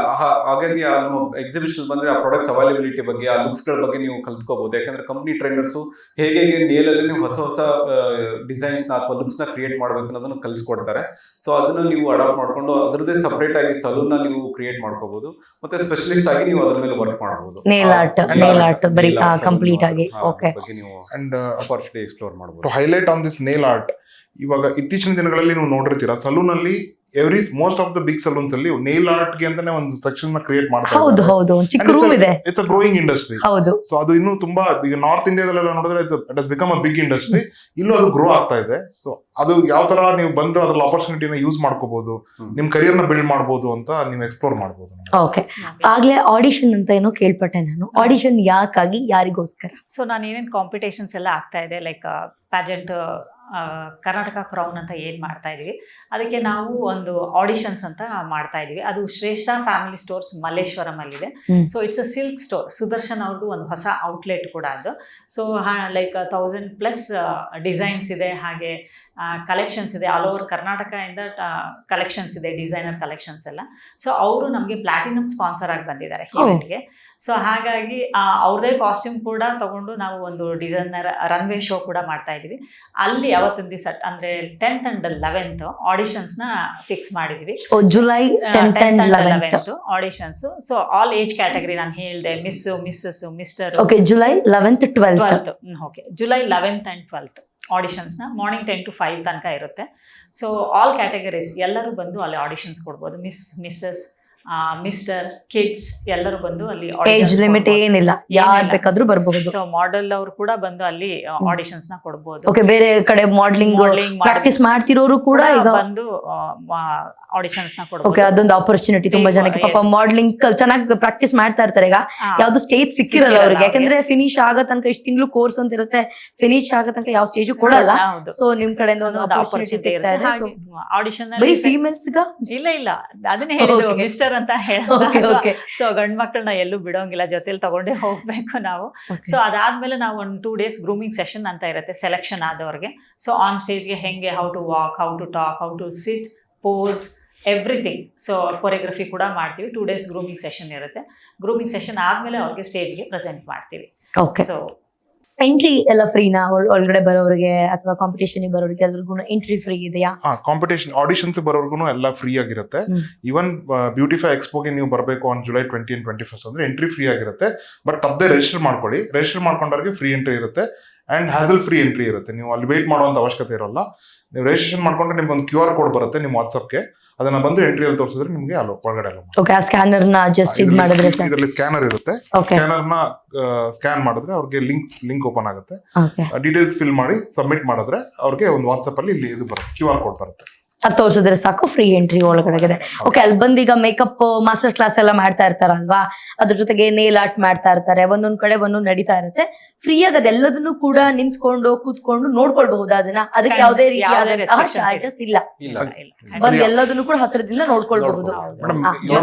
ಹಾಗಾಗಿ ನಮ್ಮ ಎಕ್ಸಿಬಿಷನ್ ಬಂದ್ರೆ ಆ ಪ್ರಾಡಕ್ಟ್ಸ್ ಅವೈಲಬಿಲಿಟಿ ಬಗ್ಗೆ, ಆ ಲುಕ್ಸ್ ಗಳ ಬಗ್ಗೆ ನೀವು ಕಲ್ತ್ಕೋಬಹುದು. ಯಾಕಂದ್ರೆ ಕಂಪ್ನಿ ಟ್ರೈನರ್ಸ್ ಹೇಗೆ ನೇಲ್ ಅಲ್ಲಿ ನೀವು ಹೊಸ ಹೊಸ ಡಿಸೈನ್ಸ್ ನ ಅಥವಾ ಲುಕ್ಸ್ ನ ಕ್ರಿಯೇಟ್ ಮಾಡ್ಬೇಕು ಅನ್ನೋದನ್ನ ಕಲಿಸ್ಕೊಡ್ತಾರೆ. ಸೊ ಅದನ್ನ ನೀವು ಅಡಾಪ್ಟ್ ಮಾಡ್ಕೊಂಡು ಅದರದ್ದೇ ಸಪರೇಟ್ ಆಗಿ ಸಲೂನ್ ನ ನೀವು ಕ್ರಿಯೇಟ್ ಮಾಡ್ಕೋಬಹುದು, ಮತ್ತೆ ಸ್ಪೆಷಲಿಸ್ಟ್ ಆಗಿ ನೀವು ಅದ್ರ ಮೇಲೆ ವರ್ಕ್ ಮಾಡಬಹುದು. ನೇಲ್ ಆರ್ಟ್ ಬರೀ ಕಂಪ್ಲೀಟ್ ಆಗಿ. ಓಕೆ, ನೀವು ಅಂಡ್ ಅಪಾರ್ಚುನಿಟಿ ಎಕ್ಸ್ಪ್ಲೋರ್ ಮಾಡಬಹುದು. To highlight on this nail art, ಇವಾಗ ಇತ್ತೀಚಿನ ದಿನಗಳಲ್ಲಿ ನೀವು ನೋಡಿರ್ತೀರಾ, ಸಲೂನ್ ಅಲ್ಲಿ most of the big salons ಅಲ್ಲಿ ನೇಲ್ ಆರ್ಟ್ ಗೆ ಅಂತಾನೆ ಒಂದು ಸೆಕ್ಷನ್ ನ ಕ್ರಿಯೇಟ್ ಮಾಡ್ತಾರೆ. ಹೌದು, ಚಿಕ್ಕ ರೂಮ್ ಇದೆ. It's a growing industry. ಹೌದು. ಸೊ ಅದು ಇನ್ನೂ ತುಂಬಾ ಈಗ ನಾರ್ತ್ ಇಂಡಿಯಾದಲ್ಲೆಲ್ಲ ನೋಡಿದ್ರೆ it has become a big industry. ಇಲ್ಲೂ ಅದು ಗ್ರೋ ಆಗ್ತಾ ಇದೆ. ಸೊ ಅದು ಯಾವ ತರ ನೀವು ಬಂದ್ರೆ ಅದ್ರ ಆಪರ್ಚುನಿಟಿನ ಯೂಸ್ ಮಾಡ್ಕೋಬಹುದು, ನಿಮ್ ಕರಿಯರ್ ನ ಬಿಲ್ಡ್ ಮಾಡಬಹುದು ಅಂತ ನೀವು ಎಕ್ಸ್ಪ್ಲೋರ್ ಮಾಡಬಹುದು. ಓಕೆ, ಆಗ್ಲೇ ಆಡಿಷನ್ ಅಂತ ಏನೋ ಕೇಳ್ಪಟ್ಟೆ ನಾನು. ಆಡಿಷನ್ ಯಾಕಾಗಿ, ಯಾರಿಗೋಸ್ಕರ? ಸೊ ನಾನು ಏನೇನು ಕಾಂಪಿಟೇಷನ್ಸ್ ಎಲ್ಲ ಆಗ್ತಾ ಇದೆ, ಲೈಕ್ ಪ್ಯಾಜೆಂಟ್ ಕರ್ನಾಟಕ ಕ್ರೌನ್ ಅಂತ ಏನು ಮಾಡ್ತಾ ಇದೀವಿ, ಅದಕ್ಕೆ ನಾವು ಒಂದು ಆಡಿಷನ್ಸ್ ಅಂತ ಮಾಡ್ತಾ ಇದೀವಿ. ಅದು ಶ್ರೇಷ್ಠ ಫ್ಯಾಮಿಲಿ ಸ್ಟೋರ್ಸ್ ಮಲ್ಲೇಶ್ವರಂ ಅಲ್ಲಿದೆ. So it's a silk store. Sudarshan ಅವ್ರದ್ದು ಒಂದು ಹೊಸ ಔಟ್ಲೆಟ್ ಕೂಡ ಅದು. ಸೊ ಲೈಕ್ 1000+ ಡಿಸೈನ್ಸ್ ಇದೆ, ಹಾಗೆ ಕಲೆಕ್ಷನ್ಸ್ ಇದೆ. ಆಲ್ ಓವರ್ ಕರ್ನಾಟಕದಿಂದ ಕಲೆಕ್ಷನ್ಸ್ ಇದೆ, ಡಿಸೈನರ್ ಕಲೆಕ್ಷನ್ಸ್ ಎಲ್ಲ. ಸೊ ಅವರು ನಮಗೆ ಪ್ಲಾಟಿನಮ್ ಸ್ಪಾನ್ಸರ್ ಆಗಿ ಬಂದಿದ್ದಾರೆ ಈವೆಂಟ್ಗೆ. ಸೊ ಹಾಗಾಗಿ ಅವ್ರದೇ ಕಾಸ್ಟ್ಯೂಮ್ ಕೂಡ ತಗೊಂಡು ನಾವು ಒಂದು ಡಿಸೈನರ್ ರನ್ವೇ ಶೋ ಕೂಡ ಮಾಡ್ತಾ ಇದೀವಿ. ಅಲ್ಲಿ ಅವತ್ತಿನ ದಿವಸ ಅಂದ್ರೆ 10th and 11th ಆಡಿಷನ್ಸ್ ನ ಫಿಕ್ಸ್ ಮಾಡಿದ್ವಿ. July 10th and 11th auditions. So all age category ನಾನು ಹೇಳಿದೆ, missus, mister. Okay, July 11th 12th. Okay, July 11th and 12th ಆಡಿಷನ್ಸ್ನ ಮಾರ್ನಿಂಗ್ 10 to 5 ತನಕ ಇರುತ್ತೆ. ಸೊ ಆಲ್ ಕ್ಯಾಟಗರೀಸ್ ಎಲ್ಲರೂ ಬಂದು ಅಲ್ಲಿ ಆಡಿಷನ್ಸ್ ಕೊಡ್ಬೋದು. ಮಿಸ್ಸಸ್, ಮಿಸ್ಟರ್, ಕಿಡ್ಸ್ ಎಲ್ಲರೂ ಬಂದು ಅಲ್ಲಿ ಏಜ್ ಲಿಮಿಟ್ ಏನಿಲ್ಲ, ಯಾರು ಬೇಕಾದ್ರೂ ಬರಬಹುದು. ಸೊ ಮಾಡೆಲ್ ಅವರು ಕೂಡ ಬಂದು ಅಲ್ಲಿ ಆಡಿಷನ್ಸ್ ನ ಕೊಡ್ಬೋದು. ಓಕೆ, ಬೇರೆ ಕಡೆ ಮಾಡ್ಲಿಂಗ್ ಪ್ರಾಕ್ಟೀಸ್ ಮಾಡ್ತಿರೋರು ಕೂಡ ಈಗ ಬಂದು ಆಡಿಷನ್ಸ್ ನ ಓಕೆ, ಕೊಡ್ಬೋದು. ಅದೊಂದು ಆಪರ್ಚುನಿಟಿ ತುಂಬಾ ಜನಕ್ಕೆ. ಪಾಪ ಮಾಡ್ಲಿಂಗ್ ಚೆನ್ನಾಗಿ ಪ್ರಾಕ್ಟೀಸ್ ಮಾಡ್ತಾ ಇರ್ತಾರೆ. ಈಗ ಯಾವ್ದು ಸ್ಟೇಜ್ ಸಿಕ್ಕಿರಲ್ಲ ಅವ್ರಿಗೆ, ಯಾಕಂದ್ರೆ ಫಿನಿಶ್ ಆಗೋ ತನಕ ಇಷ್ಟು ತಿಂಗಳು ಕೋರ್ಸ್ ಅಂತ ಇರುತ್ತೆ, ಫಿನಿಶ್ ಆಗೋ ತನಕ ಯಾವ ಸ್ಟೇಜ್ ಕೊಡಲ್ಲ. ಸೊ ನಿಮ್ ಕಡೆಯಿಂದ ಒಂದು ಆಪರ್ಚುನಿಟಿ ಸಿಗ್ತಾ ಇದೆ. ಆಡಿಷನ್ ಬರೀ ಫೀಮೇಲ್ಸ್ ಇಲ್ಲ ಅದನ್ನೇ ಹೇಳಿದ್ರು, ಮಿಸ್ಟರ್ ಅಂತ Okay, ಹೇಳಿದಾಗ. okay. ಸೊ ಗಂಡ್ ಮಕ್ಕಳನ್ನ ಎಲ್ಲೂ ಬಿಡೋಂಗಿಲ್ಲ, ಜೊತೆಲಿ ತಗೊಂಡೇ ಹೋಗ್ಬೇಕು ನಾವು. ಸೊ ಅದಾದ್ಮೇಲೆ ನಾವು ಒಂದು 2 days ಗ್ರೂಮಿಂಗ್ ಸೆಷನ್ ಅಂತ ಇರುತ್ತೆ ಸೆಲೆಕ್ಷನ್ ಆದವ್ರಿಗೆ. ಸೊ ಆನ್ ಸ್ಟೇಜ್ಗೆ ಹೆಂಗೆ, how to walk, how to talk, how to sit, pose, everything. So choreography ಕೂಡ ಮಾಡ್ತೀವಿ. 2 days ಗ್ರೂಮಿಂಗ್ ಸೆಷನ್ ಇರುತ್ತೆ. ಗ್ರೂಮಿಂಗ್ ಸೆಷನ್ ಆದ್ಮೇಲೆ ಅವ್ರಿಗೆ ಸ್ಟೇಜ್ಗೆ ಪ್ರೆಸೆಂಟ್ ಮಾಡ್ತೀವಿ. ಓಕೆ, ಸೊ ಎಂಟ್ರಿ ಎಲ್ಲ ಫ್ರೀನಾ? ಒಳಗಡೆ ಬರೋರಿಗೆ ಅಥವಾ ಕಾಂಪಿಟೇಷನ್ ಬರೋರಿಗೆ ಎಲ್ರಿಗೂ ಎಂಟ್ರಿ ಫ್ರೀ ಇದೆಯಾ? ಕಾಂಪಿಟೇಷನ್ ಆಡಿಷನ್ಸ್ ಬರೋರ್ಗು ಎಲ್ಲ ಫ್ರೀ ಆಗಿರುತ್ತೆ. ಈವನ್ ಬ್ಯೂಟಿಫೈ ಎಕ್ಸ್ಪೋಗೆ ನೀವು ಬರಬೇಕು ಆನ್ ಜುಲೈ 20 and 21st ಅಂದ್ರೆ ಎಂಟ್ರಿ ಫ್ರೀ ಆಗಿರುತ್ತೆ. ಬಟ್ ತಪ್ಪದೆ ರಿಜಿಸ್ಟರ್ ಮಾಡ್ಕೊಳ್ಳಿ. ರಿಜಿಸ್ಟರ್ ಮಾಡ್ಕೊಂಡವ್ರಿಗೆ ಫ್ರೀ ಎಂಟ್ರಿ ಇರುತ್ತೆ ಅಂಡ್ ಹ್ಯಾಸಲ್ ಫ್ರೀ ಎಂಟ್ರಿ ಇರುತ್ತೆ. ನೀವು ಅಲ್ಲಿ ವೇಟ್ ಮಾಡುವಂತ ಅವಶ್ಯಕತೆ ಇರೋಲ್ಲ. ನೀವು ರಿಜಿಸ್ಟ್ರೇಷನ್ ಮಾಡ್ಕೊಂಡ್ರೆ ನಿಮ್ಗೆ ಒಂದು QR ಕೋಡ್ ಬರುತ್ತೆ ನಿಮ್ಮ ವಾಟ್ಸ್ಆಪ್ಗೆ. ಅದನ್ನ ಬಂದು ಎಂಟ್ರಿಯಲ್ಲಿ ತೋರಿಸಿದ್ರೆ ನಿಮಗೆ ಅಲ್ಲೋ ಒಳಗಡೆ ಅಲ್ಲ. ಓಕೆ, ಆ ಸ್ಕ್ಯಾನರ್ ನ ಜಸ್ಟ್ ಇದು ಮಾಡಿದ್ರೆ ಸರ್, ಇದರಲ್ಲಿ ಸ್ಕ್ಯಾನರ್ ಇರುತ್ತೆ. ಓಕೆ, ಸ್ಕ್ಯಾನರ್ ನ ಸ್ಕ್ಯಾನ್ ಮಾಡಿದ್ರೆ ಅವ್ರಿಗೆ ಲಿಂಕ್ ಓಪನ್ ಆಗುತ್ತೆ. ಓಕೆ, ಡೀಟೇಲ್ಸ್ ಫಿಲ್ ಮಾಡಿ ಸಬ್ಮಿಟ್ ಮಾಡಿದ್ರೆ ಅವ್ರಿಗೆ ಒಂದು ವಾಟ್ಸ್ಆಪ್ ಅಲ್ಲಿ ಇಲ್ಲಿ ಇದು ಬರುತ್ತೆ, QR ಕೋಡ್ ಬರುತ್ತೆ. ಅದು ತೋರಿಸಿದ್ರೆ ಸಾಕು, ಫ್ರೀ ಎಂಟ್ರಿ ಒಳಗಡೆ. ಓಕೆ, ಅಲ್ಲಿ ಬಂದು ಈಗ ಮೇಕಪ್ ಮಾಸ್ಟರ್ ಕ್ಲಾಸ್ ಎಲ್ಲ ಮಾಡ್ತಾ ಇರ್ತಾರಲ್ವಾ, ಅದ್ರ ಜೊತೆಗೆ ನೇಲ್ ಆರ್ಟ್ ಮಾಡ್ತಾ ಇರ್ತಾರೆ, ಒಂದೊಂದ್ ಕಡೆ ಒಂದೊಂದು ನಡೀತಾ ಇರುತ್ತೆ. ಫ್ರೀಯಾಗಿ ಅದೆಲ್ಲದನ್ನು ಕೂಡ ನಿಂತ್ಕೊಂಡು ಕೂತ್ಕೊಂಡು ನೋಡ್ಕೊಳ್ಬಹುದು. ಅದಕ್ಕೆ ಯಾವುದೇ ರೀತಿಯಾದ ಚಾರ್ಜಸ್ ಇಲ್ಲ. ಬಂದು ಎಲ್ಲದನ್ನು ಕೂಡ ಹತ್ರದಿಂದ ನೋಡ್ಕೊಳ್ಬಹುದು.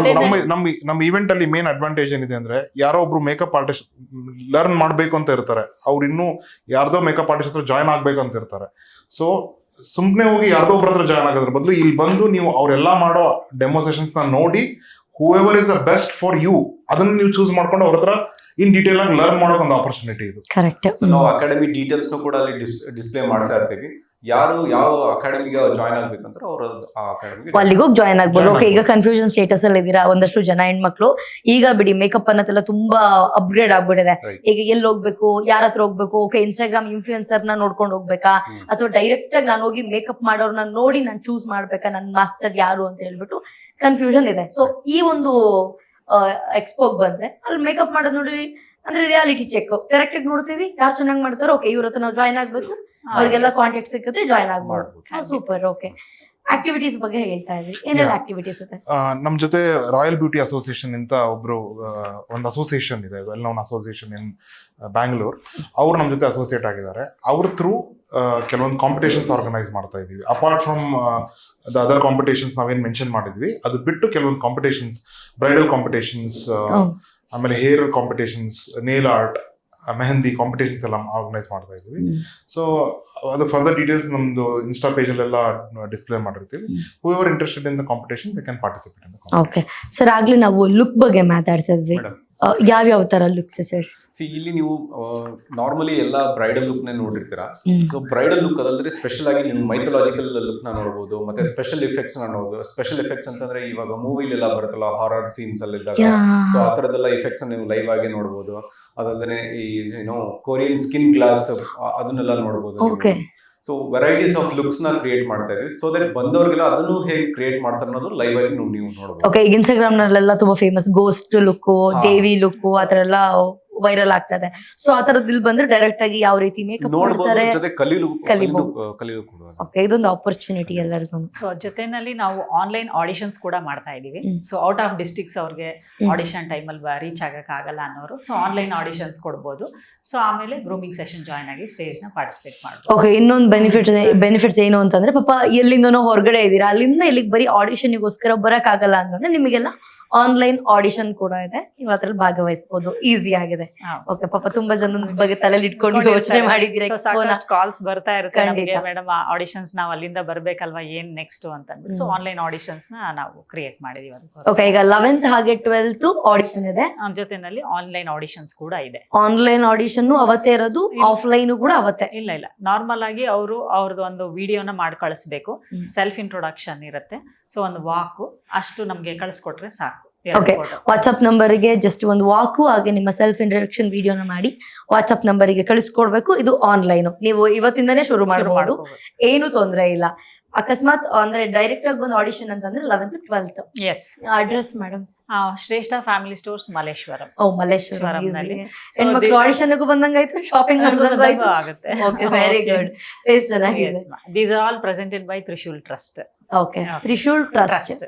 ನಮ್ಮ ಇವೆಂಟ್ ಅಲ್ಲಿ ಮೇನ್ ಅಡ್ವಾಂಟೇಜ್ ಏನಿದೆ ಅಂದ್ರೆ, ಯಾರೋ ಒಬ್ರು ಮೇಕಪ್ ಆರ್ಟಿಸ್ಟ್ ಲರ್ನ್ ಮಾಡ್ಬೇಕು ಅಂತ ಇರ್ತಾರೆ, ಅವ್ರು ಇನ್ನೂ ಯಾರ್ದೋ ಮೇಕಪ್ ಆರ್ಟಿಸ್ಟ್ ಹತ್ರ ಜಾಯ್ನ್ ಆಗ್ಬೇಕು ಅಂತ ಇರ್ತಾರೆ. ಸೊ ಸುಮ್ನೆ ಹೋಗಿ ಯಾರ್ದೋ ಒಬ್ರ ಹತ್ರ ಜಾಯ್ನ್ ಆಗೋದ್ರ ಬದಲು ಇಲ್ಲಿ ಬಂದು ನೀವು ಅವರೆಲ್ಲ ಮಾಡೋ ಡೆಮೋನ್ಸ್ಟ್ರೇಷನ್ಸ್ ನ ನೋಡಿ whoever is the best for you ಅದನ್ನ ನೀವು ಚೂಸ್ ಮಾಡ್ಕೊಂಡು ಅವ್ರ ಹತ್ರ ಇನ್ ಡೀಟೇಲ್ ಆಗಿ ಲರ್ನ್ ಮಾಡೋ ಒಂದು ಆಪರ್ಚುನಿಟಿ ಇದು. ಕರೆಕ್ಟ್. ನಾವು ಅಕಾಡೆಮಿ ಡೀಟೇಲ್ಸ್ ಕೂಡ ಅಲ್ಲಿ ಡಿಸ್ಪ್ಲೇ ಮಾಡ್ತಾ ಇರ್ತೀವಿ. ಯಾರು ಯಾವ ಅಕಾಡೆಮಿಗೆ ಜಾಯ್ನ್ ಆಗ್ಬೇಕಂದ್ರೆ ಅವರು ಆ ಅಕಾಡೆಮಿಗೆ ಅಲ್ಲಿಗೆ ಹೋಗಿ ಜಾಯ್ನ್ ಆಗ್ಬೋದು. ಓಕೆ, ಈಗ ಕನ್ಫ್ಯೂಷನ್ ಸ್ಟೇಟಸ್ ಅಲ್ಲಿ ಇದ್ದೀರಾ ಒಂದಷ್ಟು ಜನ ಹೆಣ್ಮಕ್ಳು. ಈಗ ಬಿಡಿ, ಮೇಕಪ್ ಅನ್ನೋದೆಲ್ಲ ತುಂಬಾ ಅಪ್ಗ್ರೇಡ್ ಆಗ್ಬಿಟ್ಟಿದೆ. ಈಗ ಎಲ್ಲಿ ಹೋಗ್ಬೇಕು, ಯಾರ ಹತ್ರ ಹೋಗ್ಬೇಕು, ಓಕೆ ಇನ್ಸ್ಟಾಗ್ರಾಮ್ ಇನ್ಫ್ಲೂಯೆನ್ಸರ್ ನ ನೋಡ್ಕೊಂಡು ಹೋಗ್ಬೇಕಾ, ಅಥವಾ ಡೈರೆಕ್ಟ್ ಆಗಿ ನಾನು ಹೋಗಿ ಮೇಕಪ್ ಮಾಡೋರ್ನ ನೋಡಿ ನಾನು ಚೂಸ್ ಮಾಡ್ಬೇಕಾ, ನನ್ನ ಮಾಸ್ಟರ್ ಯಾರು ಅಂತ ಹೇಳ್ಬಿಟ್ಟು ಕನ್ಫ್ಯೂಷನ್ ಇದೆ. ಸೊ ಈ ಒಂದು ಎಕ್ಸ್ಪೋಗ್ ಬಂದ್ರೆ ಅಲ್ಲಿ ಮೇಕಪ್ ಮಾಡೋದು ನೋಡಿ ಅಂದ್ರೆ ರಿಯಾಲಿಟಿ ಚೆಕ್ ಡೈರೆಕ್ಟ್ ಆಗಿ ನೋಡ್ತೀವಿ, ಯಾರು ಚೆನ್ನಾಗಿ ಮಾಡ್ತಾರೋ ಓಕೆ ಇವ್ರ ಹತ್ರ ನಾವು ಜಾಯ್ನ್ ಆಗ್ಬೇಕು, ಅವ್ರಿಗೆಲ್ಲ ಕಾಂಟ್ಯಾಕ್ಟ್ ಸಿಕ್ಕತ್ತೆ, ಜಾಯ್ನ್ ಆಗ್ಬೋದು. ಸೂಪರ್. ಓಕೆ, ಆಕ್ಟಿವಿಟೀಸ್ ಬಗ್ಗೆ ಹೇಳ್ತಾ ಇದ್ವಿ, ಏನೆಲ್ಲ ಆಕ್ಟಿವಿಟೀಸ್ ಇದೆ? ನಮ್ ಜೊತೆ ರಾಯಲ್ ಬ್ಯೂಟಿ ಅಸೋಸಿಯೇಷನ್ ಅಂತ ಒಬ್ರು ಒಂದು ಅಸೋಸಿಯೇಷನ್ ಇದೆ, ವೆಲ್ ನೋನ್ ಅಸೋಸಿಯೇಷನ್ ಇನ್ ಬ್ಯಾಂಗ್ಳೂರ್. ಅವ್ರು ನಮ್ ಜೊತೆ ಅಸೋಸಿಯೇಟ್ ಆಗಿದ್ದಾರೆ. ಅವ್ರ ಥ್ರೂ ಕೆಲವೊಂದು ಕಾಂಪಿಟೇಷನ್ಸ್ ಆರ್ಗನೈಸ್ ಮಾಡ್ತಾ ಇದೀವಿ. Apart from the other competitions ನಾವೇನ್ ಮೆನ್ಷನ್ ಮಾಡಿದ್ವಿ, ಅದು ಬಿಟ್ಟು ಕೆಲವೊಂದು ಕಾಂಪಿಟೇಷನ್ಸ್, ಬ್ರೈಡಲ್ ಕಾಂಪಿಟೇಷನ್ಸ್, ಆಮೇಲೆ hair competitions, nail art, mehndi competitions ಎಲ್ಲ ಆರ್ಗನೈಸ್ ಮಾಡ್ತಾ ಇದೀವಿ. ಸೊ ಅದು ಫರ್ದರ್ ಡೀಟೇಲ್ಸ್ ನಮ್ದು ಇನ್ಸ್ಟಾ ಪೇಜ್ ಅಲ್ಲೆಲ್ಲ ಡಿಸ್ಪ್ಲೇ ಮಾಡಿರ್ತೀವಿ. Whoever interested in the competition they can participate in the competition. Okay sir, ಆಗ್ಲೇ ನಾವು ಲುಕ್ ಬಗ್ಗೆ ಮಾತಾಡ್ತಾ ಇದ್ವಿ. ಯಾವ್ಯಾವ ತರ ಲುಕ್ಸ್ ಸರ್? ಇಲ್ಲಿ ನೀವು ನಾರ್ಮಲಿ ಎಲ್ಲ ಬ್ರೈಡಲ್ ಲುಕ್ ನೇ ನೋಡಿರ್ತೀರಾ. ಸೊ ಬ್ರೈಡಲ್ ಲುಕ್ ಅದಲ್ಲದೆ ಸ್ಪೆಷಲ್ ಆಗಿ ನೀವು ಮೈಥಾಲಜಿಕಲ್ ಲುಕ್ ನ ನೋಡಬಹುದು, ಮತ್ತೆ ಸ್ಪೆಷಲ್ ಎಫೆಕ್ಟ್ಸ್ ನ ನೋಡಬಹುದು. ಸ್ಪೆಷಲ್ ಎಫೆಕ್ಟ್ಸ್ ಅಂತಂದ್ರೆ ಇವಾಗ ಮೂವಿಲಿ ಎಲ್ಲ ಬರುತ್ತಲ್ಲ, ಹಾರರ್ ಸೀನ್ಸ್ ಅಲ್ಲಿ ಇದ್ದಾಗ, ಸೊ ಆ ತರದೆಲ್ಲ ಎಫೆಕ್ಟ್ಸ್ ನೀವು ಲೈವ್ ಆಗಿ ನೋಡಬಹುದು. ಅದಲ್ಲದೆ ಈ ಕೊರಿಯನ್ ಸ್ಕಿನ್ ಗ್ಲಾಸ್ ಅದನ್ನೆಲ್ಲ ನೋಡಬಹುದು. ಸೊ ವೆರೈಟೀಸ್ ಆಫ್ ಲುಕ್ಸ್ ನ ಕ್ರಿಯೇಟ್ ಮಾಡ್ತಾ ಇದೀವಿ. ಸೊ ದಟ್ ಬಂದವ್ರಿಗೆಲ್ಲ ಅದನ್ನು ಹೇಗೆ ಕ್ರಿಯೇಟ್ ಮಾಡ್ತಾರೆ ಅನ್ನೋದು ಲೈವ್ ಆಗಿ ನೀವು ನೋಡಬಹುದು. ಓಕೆ, ಈಗ ಇನ್ಸ್ಟಾಗ್ರಾಮ್ ನಲ್ಲೆಲ್ಲ ತುಂಬಾ ಫೇಮಸ್ ಗೋಸ್ಟ್ ಲುಕ್, ದೇವಿ ಲುಕ್ ಆತರ ಎಲ್ಲ ವೈರಲ್ ಆಗ್ತದೆ. ಸೊ ಆ ತರದ್ ಇಲ್ಲಿ ಬಂದ್ರೆ ಡೈರೆಕ್ಟ್ ಆಗಿ ಯಾವ ರೀತಿ ಮೇಕಪ್ ಮಾಡ್ತಾರೆ ಕಲಿಬಹುದು. ಓಕೆ, ಇದೊಂದು ಆಪರ್ಚುನಿಟಿ ಎಲ್ಲರಿಗೂ. ಸೊ ಜೊತೆನಲ್ಲಿ ನಾವು ಆನ್ಲೈನ್ ಆಡಿಷನ್ಸ್ ಕೂಡ ಮಾಡ್ತಾ ಇದೀವಿ. ಸೊ ಔಟ್ ಆಫ್ ಡಿಸ್ಟ್ರಿಕ್ಟ್ಸ್ ಅವ್ರಿಗೆ ಆಡಿಷನ್ ಟೈಮಲ್ಲಿ ರೀಚ್ ಆಗಕ್ ಆಗಲ್ಲ ಅನ್ನೋರು ಸೊ ಆನ್ಲೈನ್ ಆಡಿಷನ್ಸ್ ಕೊಡ್ಬೋದು. ಸೊ ಆಮೇಲೆ ಗ್ರೂಮಿಂಗ್ ಸೆಷನ್ ಜಾಯ್ನ್ ಆಗಿ ಸ್ಟೇಜ್ ನ ಪಾರ್ಟಿಸಿಪೇಟ್ ಮಾಡ್ಬೋದು. ಓಕೆ, ಇನ್ನೊಂದು ಬೆನಿಫಿಟ್ಸ್ ಏನು ಅಂತಂದ್ರೆ, ಪಾಪ ಎಲ್ಲಿಂದನೋ ಹೊರಗಡೆ ಇದ್ದೀರಾ, ಅಲ್ಲಿಂದ ಇಲ್ಲಿಗೆ ಬರೀ ಆಡಿಷನ್ಗೋಸ್ಕರ ಬರಕ್ ಆಗಲ್ಲ ಅಂತಂದ್ರೆ ನಿಮಗೆಲ್ಲ ಆನ್ಲೈನ್ ಆಡಿಷನ್ ಕೂಡ ಇದೆ, ನೀವು ಅದ್ರಲ್ಲಿ ಭಾಗವಹಿಸಬಹುದು, ಈಸಿ ಆಗಿದೆ. ಓಕೆ, ಪಾಪ ತುಂಬಾ ಜನ ಬಗ್ಗೆ ತಲೆಯಲ್ಲಿ ಇಟ್ಕೊಂಡು ಯೋಚನೆ ಮಾಡಿದ್ದೀರಾ. So, ಸಾಕಷ್ಟು ಕಾಲ್ಸ್ ಬರ್ತಾ ಇರುತ್ತೆ ಖಂಡಿತ. ನಮಗೆ, ಮೇಡಮ್ ಆಡಿಷನ್ಸ್ ನಾವು ಅಲ್ಲಿಂದ ಬರ್ಬೇಕಲ್ವಾ, ಏನ್ ನೆಕ್ಸ್ಟ್ ಅಂತ ಅಂದ್ಬಿಟ್ಟು. ಸೊ ಆನ್ಲೈನ್ ಆಡಿಷನ್ಸ್ ನ ನಾವು ಕ್ರಿಯೇಟ್ ಮಾಡಿದೀವಿ ಅದಕ್ಕೋಸ್ಕರ. ಓಕೆ, ಈಗ 11th ಹಾಗೆ 12th ಆಡಿಷನ್ ಇದೆ, ಜೊತೆನಲ್ಲಿ ಆನ್ಲೈನ್ ಆಡಿಷನ್ಸ್ ಕೂಡ ಇದೆ. ಆನ್ಲೈನ್ ಆಡಿಷನ್ ಅವತ್ತೇ ಇರೋದು, ಆಫ್ಲೈನ್ ಕೂಡ ಅವತ್ತೇ? ಇಲ್ಲ, ನಾರ್ಮಲ್ ಆಗಿ ಅವ್ರದ್ದು ಒಂದು ವಿಡಿಯೋನ ಮಾಡಿ ಕಳಿಸ್ಬೇಕು, ಸೆಲ್ಫ್ ಇಂಟ್ರೊಡಕ್ಷನ್ ಇರುತ್ತೆ. ಸೊ ಒಂದು ವಾಕ್ ಅಷ್ಟು ನಮ್ಗೆ ಕಳಿಸ್ಕೊಟ್ರೆ ಸಾಕು. ಓಕೆ, ವಾಟ್ಸ್ಆಪ್ ನಂಬರ್ಗೆ ಜಸ್ಟ್ ಒಂದು ವಾಕು ಹಾಗೆ ನಿಮ್ಮ ಸೆಲ್ಫ್ ಇಂಟ್ರಡಕ್ಷನ್ ವಿಡಿಯೋನ ಮಾಡಿ ವಾಟ್ಸ್ಆಪ್ ನಂಬರ್ಗೆ ಕಳಿಸ್ಕೊಡ್ಬೇಕು. ಇದು ಆನ್ಲೈನ್, ನೀವು ಇವತ್ತಿಂದಾನೇ ಶುರು ಮಾಡಬಹುದು, ಏನು ತೊಂದರೆ ಇಲ್ಲ. ಅಕಸ್ಮಾತ್ ಅಂದ್ರೆ ಡೈರೆಕ್ಟ್ ಆಗಿ ಬಂದು ಆಡಿಷನ್ ಅಂತಂದ್ರೆ 11th 12th. Yes. Address madam? Shreshta family stores, Malleshwaram. ಓ, ಮಲ್ಲೇಶ್ವರಂ. ಹೆಣ್ಮಕ್ಳು ಆಡಿಷನ್ ಬಂದಂಗಾಯ್ತು, ಶಾಪಿಂಗ್ ಮಾಡ್ದಂಗಾಯ್ತು. ಆಗುತ್ತೆ. Okay, very good. ಟೇಸ್ಟ್ ಚೆನ್ನಾಗಿದೆ. These are all presented by Trishul trust. Okay, Trishul trust.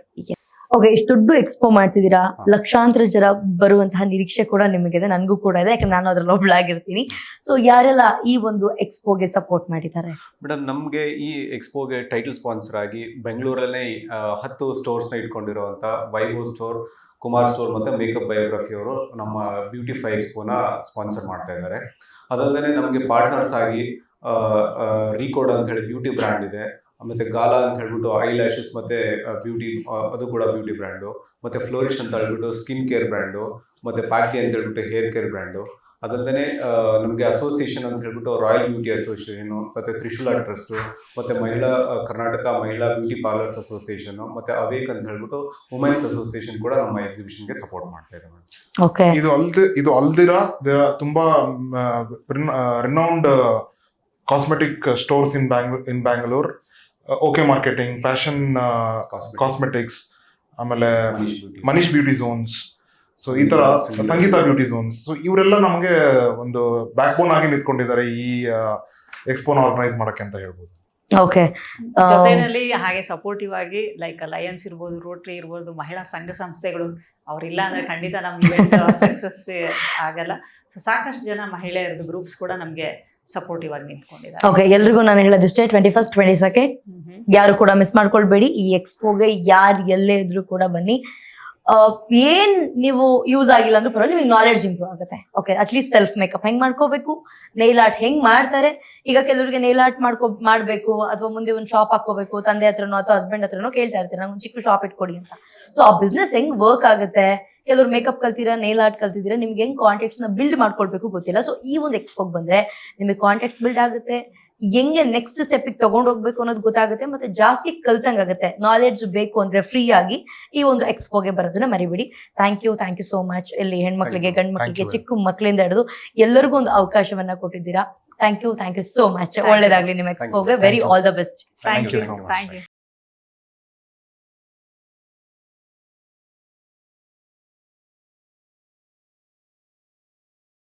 Okay, ಇಷ್ಟು ದೊಡ್ಡ ಎಕ್ಸ್ಪೋ ಮಾಡ್ತಿದ್ದೀರಾ, ಲಕ್ಷಾಂತರ ಜನ ಬರುವಂತಹ ನಿರೀಕ್ಷೆ ಕೂಡ ನಿಮಗಿದೆ, ನನಗೂ ಕೂಡ ಇದೆ, ಯಾಕಂದ್ರೆ ನಾನು ಅದ್ರಲ್ಲಿ ಒಬ್ಳಾಗಿರ್ತೀನಿ. ಸೊ ಯಾರೆಲ್ಲ ಈ ಒಂದು ಎಕ್ಸ್ಪೋಗೆ ಸಪೋರ್ಟ್ ಮಾಡಿದ್ದಾರೆ? ಮೇಡಮ್, ನಮಗೆ ಈ ಎಕ್ಸ್ಪೋಗೆ ಟೈಟಲ್ ಸ್ಪಾನ್ಸರ್ ಆಗಿ ಬೆಂಗಳೂರಲ್ಲೇ 10 ಸ್ಟೋರ್ಸ್ನ ಇಟ್ಕೊಂಡಿರುವಂಥ ವೈಭವ್ ಸ್ಟೋರ್, ಕುಮಾರ್ ಸ್ಟೋರ್ ಮತ್ತು ಮೇಕಪ್ ಬಯೋಗ್ರಫಿ ಅವರು ನಮ್ಮ ಬ್ಯೂಟಿಫೈ ಎಕ್ಸ್ಪೋನ ಸ್ಪಾನ್ಸರ್ ಮಾಡ್ತಾ ಇದ್ದಾರೆ. ಅದಲ್ಲದೆ ನಮಗೆ ಪಾರ್ಟ್ನರ್ಸ್ ಆಗಿ ರೀಕೋಡ್ ಅಂತ ಹೇಳಿ ಬ್ಯೂಟಿ ಬ್ರ್ಯಾಂಡ್ ಇದೆ, ಮತ್ತೆ ಗಾಲಾ ಅಂತ ಹೇಳ್ಬಿಟ್ಟು ಐ ಲ್ಯಾಶಸ್ ಮತ್ತೆ ಬ್ಯೂಟಿ, ಅದು ಕೂಡ ಬ್ಯೂಟಿ ಬ್ರ್ಯಾಂಡು, ಮತ್ತೆ ಫ್ಲೋರಿಶ್ ಅಂತ ಹೇಳ್ಬಿಟ್ಟು ಸ್ಕಿನ್ ಕೇರ್ ಬ್ರ್ಯಾಂಡು, ಮತ್ತೆ ಪ್ಯಾಕ್ಟಿ ಅಂತ ಹೇಳ್ಬಿಟ್ಟು ಹೇರ್ ಕೇರ್ ಬ್ರ್ಯಾಂಡು. ಅದಲ್ಲದೆ ನಮಗೆ ಅಸೋಸಿಯೇಷನ್ ಅಂತ ಹೇಳ್ಬಿಟ್ಟು ರಾಯಲ್ ಬ್ಯೂಟಿ ಅಸೋಸಿಯೇಷನ್, ಮತ್ತೆ ತ್ರಿಶೂಲ ಟ್ರಸ್ಟ್, ಮತ್ತೆ ಕರ್ನಾಟಕ ಮಹಿಳಾ ಬ್ಯೂಟಿ ಪಾರ್ಲರ್ಸ್ ಅಸೋಸಿಯೇಷನ್, ಮತ್ತೆ ಅವೇಕ್ ಅಂತ ಹೇಳ್ಬಿಟ್ಟು ವುಮೆನ್ಸ್ ಅಸೋಸಿಯೇಷನ್ ಕೂಡ ನಮ್ಮ ಎಕ್ಸಿಬಿಷನ್ಗೆ ಸಪೋರ್ಟ್ ಮಾಡ್ತಾ ಇದ್ದಾರೆ. ಓಕೆ, ಇದು ಅಲ್ದಿರಾ ತುಂಬಾ renowned cosmetic stores in Bangalore, okay marketing, passion cosmetics, ಆಮೇಲೆ ಮನೀಶ್ ಬ್ಯೂಟಿ ಝೋನ್ಸ್, ಸೊ ಈ ತರ ಸಂಗೀತ ಬ್ಯೂಟಿ ಝೋನ್ಸ್. ಸೊ ಇವರೆಲ್ಲ ನಮಗೆ ಒಂದು ಬ್ಯಾಕ್ ಬೋನ್ ಆಗಿ ನಿಂತ್ಕೊಂಡಿದ್ದಾರೆ ಈ ಎಕ್ಸ್ಪೋನ ಆರ್ಗನೈಸ್ ಮಾಡಕ್ಕೆ ಅಂತ ಹೇಳ್ಬೋದು. ಓಕೆ, ಜೊತೆನಲ್ಲಿ ಹಾಗೆ ಸಪೋರ್ಟಿವ್ ಆಗಿ ಲೈಕ್ ಲಯನ್ಸ್ ಇರ್ಬೋದು, ರೋಟ್ರಿ ಇರ್ಬೋದು, ಮಹಿಳಾ ಸಂಘ ಸಂಸ್ಥೆಗಳು, ಅವ್ರಿಲ್ಲ ಅಂದ್ರೆ ಖಂಡಿತ ನಮ್ಗೆ ಸಕ್ಸಸ್ ಆಗಲ್ಲ. ಸೊ ಸಾಕಷ್ಟು ಜನ ಮಹಿಳೆಯರದು ಗ್ರೂಪ್ಸ್ ಕೂಡ ನಮ್ಗೆ ಸಪೋರ್ಟಿವ್ ಆಗಿ ನಿಂತ್ಕೊಂಡಿದ್ದಾರೆ. ಓಕೆ, ಎಲ್ರಿಗೂ ನಾನು ಹೇಳೋದಿಷ್ಟೇ, 21st 22nd ಯಾರು ಕೂಡ ಮಿಸ್ ಮಾಡ್ಕೊಳ್ಬೇಡಿ. ಈ ಎಕ್ಸ್ಪೋಗೆ ಯಾರು ಎಲ್ಲೇ ಇದ್ರು ಕೂಡ ಬನ್ನಿ. ಏನ್ ನೀವು ಯೂಸ್ ಆಗಿಲ್ಲ ಅಂದ್ರೂ ಪರವಾಗಿಲ್ಲ, ನಿಮಗೆ ನಾಲೆಡ್ಜ್ ಇಂಪ್ರೂವ್ ಆಗುತ್ತೆ. ಓಕೆ, ಅಟ್ಲೀಸ್ಟ್ ಸೆಲ್ಫ್ ಮೇಕಪ್ ಹೆಂಗ್ ಮಾಡ್ಕೋಬೇಕು, ನೈಲ್ ಆರ್ಟ್ ಹೆಂಗ್ ಮಾಡ್ತಾರೆ. ಈಗ ಕೆಲವರಿಗೆ ನೈಲ್ ಆರ್ಟ್ ಮಾಡ್ಬೇಕು ಅಥವಾ ಮುಂದೆ ಒಂದು ಶಾಪ್ ಹಾಕೋಬೇಕು, ತಂದೆ ಹತ್ರನೋ ಅಥವಾ ಹಸ್ಬೆಂಡ್ ಹತ್ರನೋ ಕೇಳ್ತಾ ಇರ್ತಾರೆ, ನಂಗೆ ಒಂದು ಚಿಕ್ಕ ಶಾಪ್ ಇಟ್ಕೊಡಿ ಅಂತ. ಸೊ ಆ ಬಿಸ್ನೆಸ್ ಹೆಂಗ್ ವರ್ಕ್ ಆಗುತ್ತೆ, ಕೆಲವ್ರು ಮೇಕಪ್ ಕಲ್ತೀರಾ, ನೈಲ್ ಆರ್ಟ್ ಕಲ್ತಿದ್ದೀರಾ, ನಿಮ್ಗೆ ಹೆಂಗ್ ಕಾಂಟ್ಯಾಕ್ಟ್ಸ್ ನ ಬಿಲ್ಡ್ ಮಾಡ್ಕೊಳ್ಬೇಕು ಗೊತ್ತಿಲ್ಲ. ಸೊ ಈ ಒಂದು ಎಕ್ಸ್ಪೋಗೆ ಬಂದ್ರೆ ನಿಮಗೆ ಕಾಂಟ್ಯಾಕ್ಟ್ಸ್ ಬಿಲ್ಡ್ ಆಗುತ್ತೆ, ಹೆಂಗೆ ನೆಕ್ಸ್ಟ್ ಸ್ಟೆಪ್ ತಗೊಂಡ್ ಹೋಗ್ಬೇಕು ಅನ್ನೋದು ಗೊತ್ತಾಗುತ್ತೆ, ಮತ್ತೆ ಜಾಸ್ತಿ ಕಲ್ತಂಗಾಗುತ್ತೆ. ನಾಲೆಡ್ಜ್ ಬೇಕು ಅಂದ್ರೆ ಫ್ರೀ ಆಗಿ ಈ ಒಂದು ಎಕ್ಸ್ಪೋಗೆ ಬರೋದನ್ನ ಮರಿಬೇಡಿ. Thank you so much. ಇಲ್ಲಿ ಹೆಣ್ಮಕ್ಳಿಗೆ, ಗಂಡ್ ಮಕ್ಳಿಗೆ, ಚಿಕ್ಕ ಮಕ್ಕಳಿಂದ ಹಿಡಿದು ಎಲ್ಲರಿಗೂ ಒಂದು ಅವಕಾಶವನ್ನ ಕೊಟ್ಟಿದ್ದೀರಾ. Thank you so much. ಒಳ್ಳೇದಾಗ್ಲಿ ನಿಮ್ಮ ಎಕ್ಸ್ಪೋಗೆ. Very all the best. Thank you.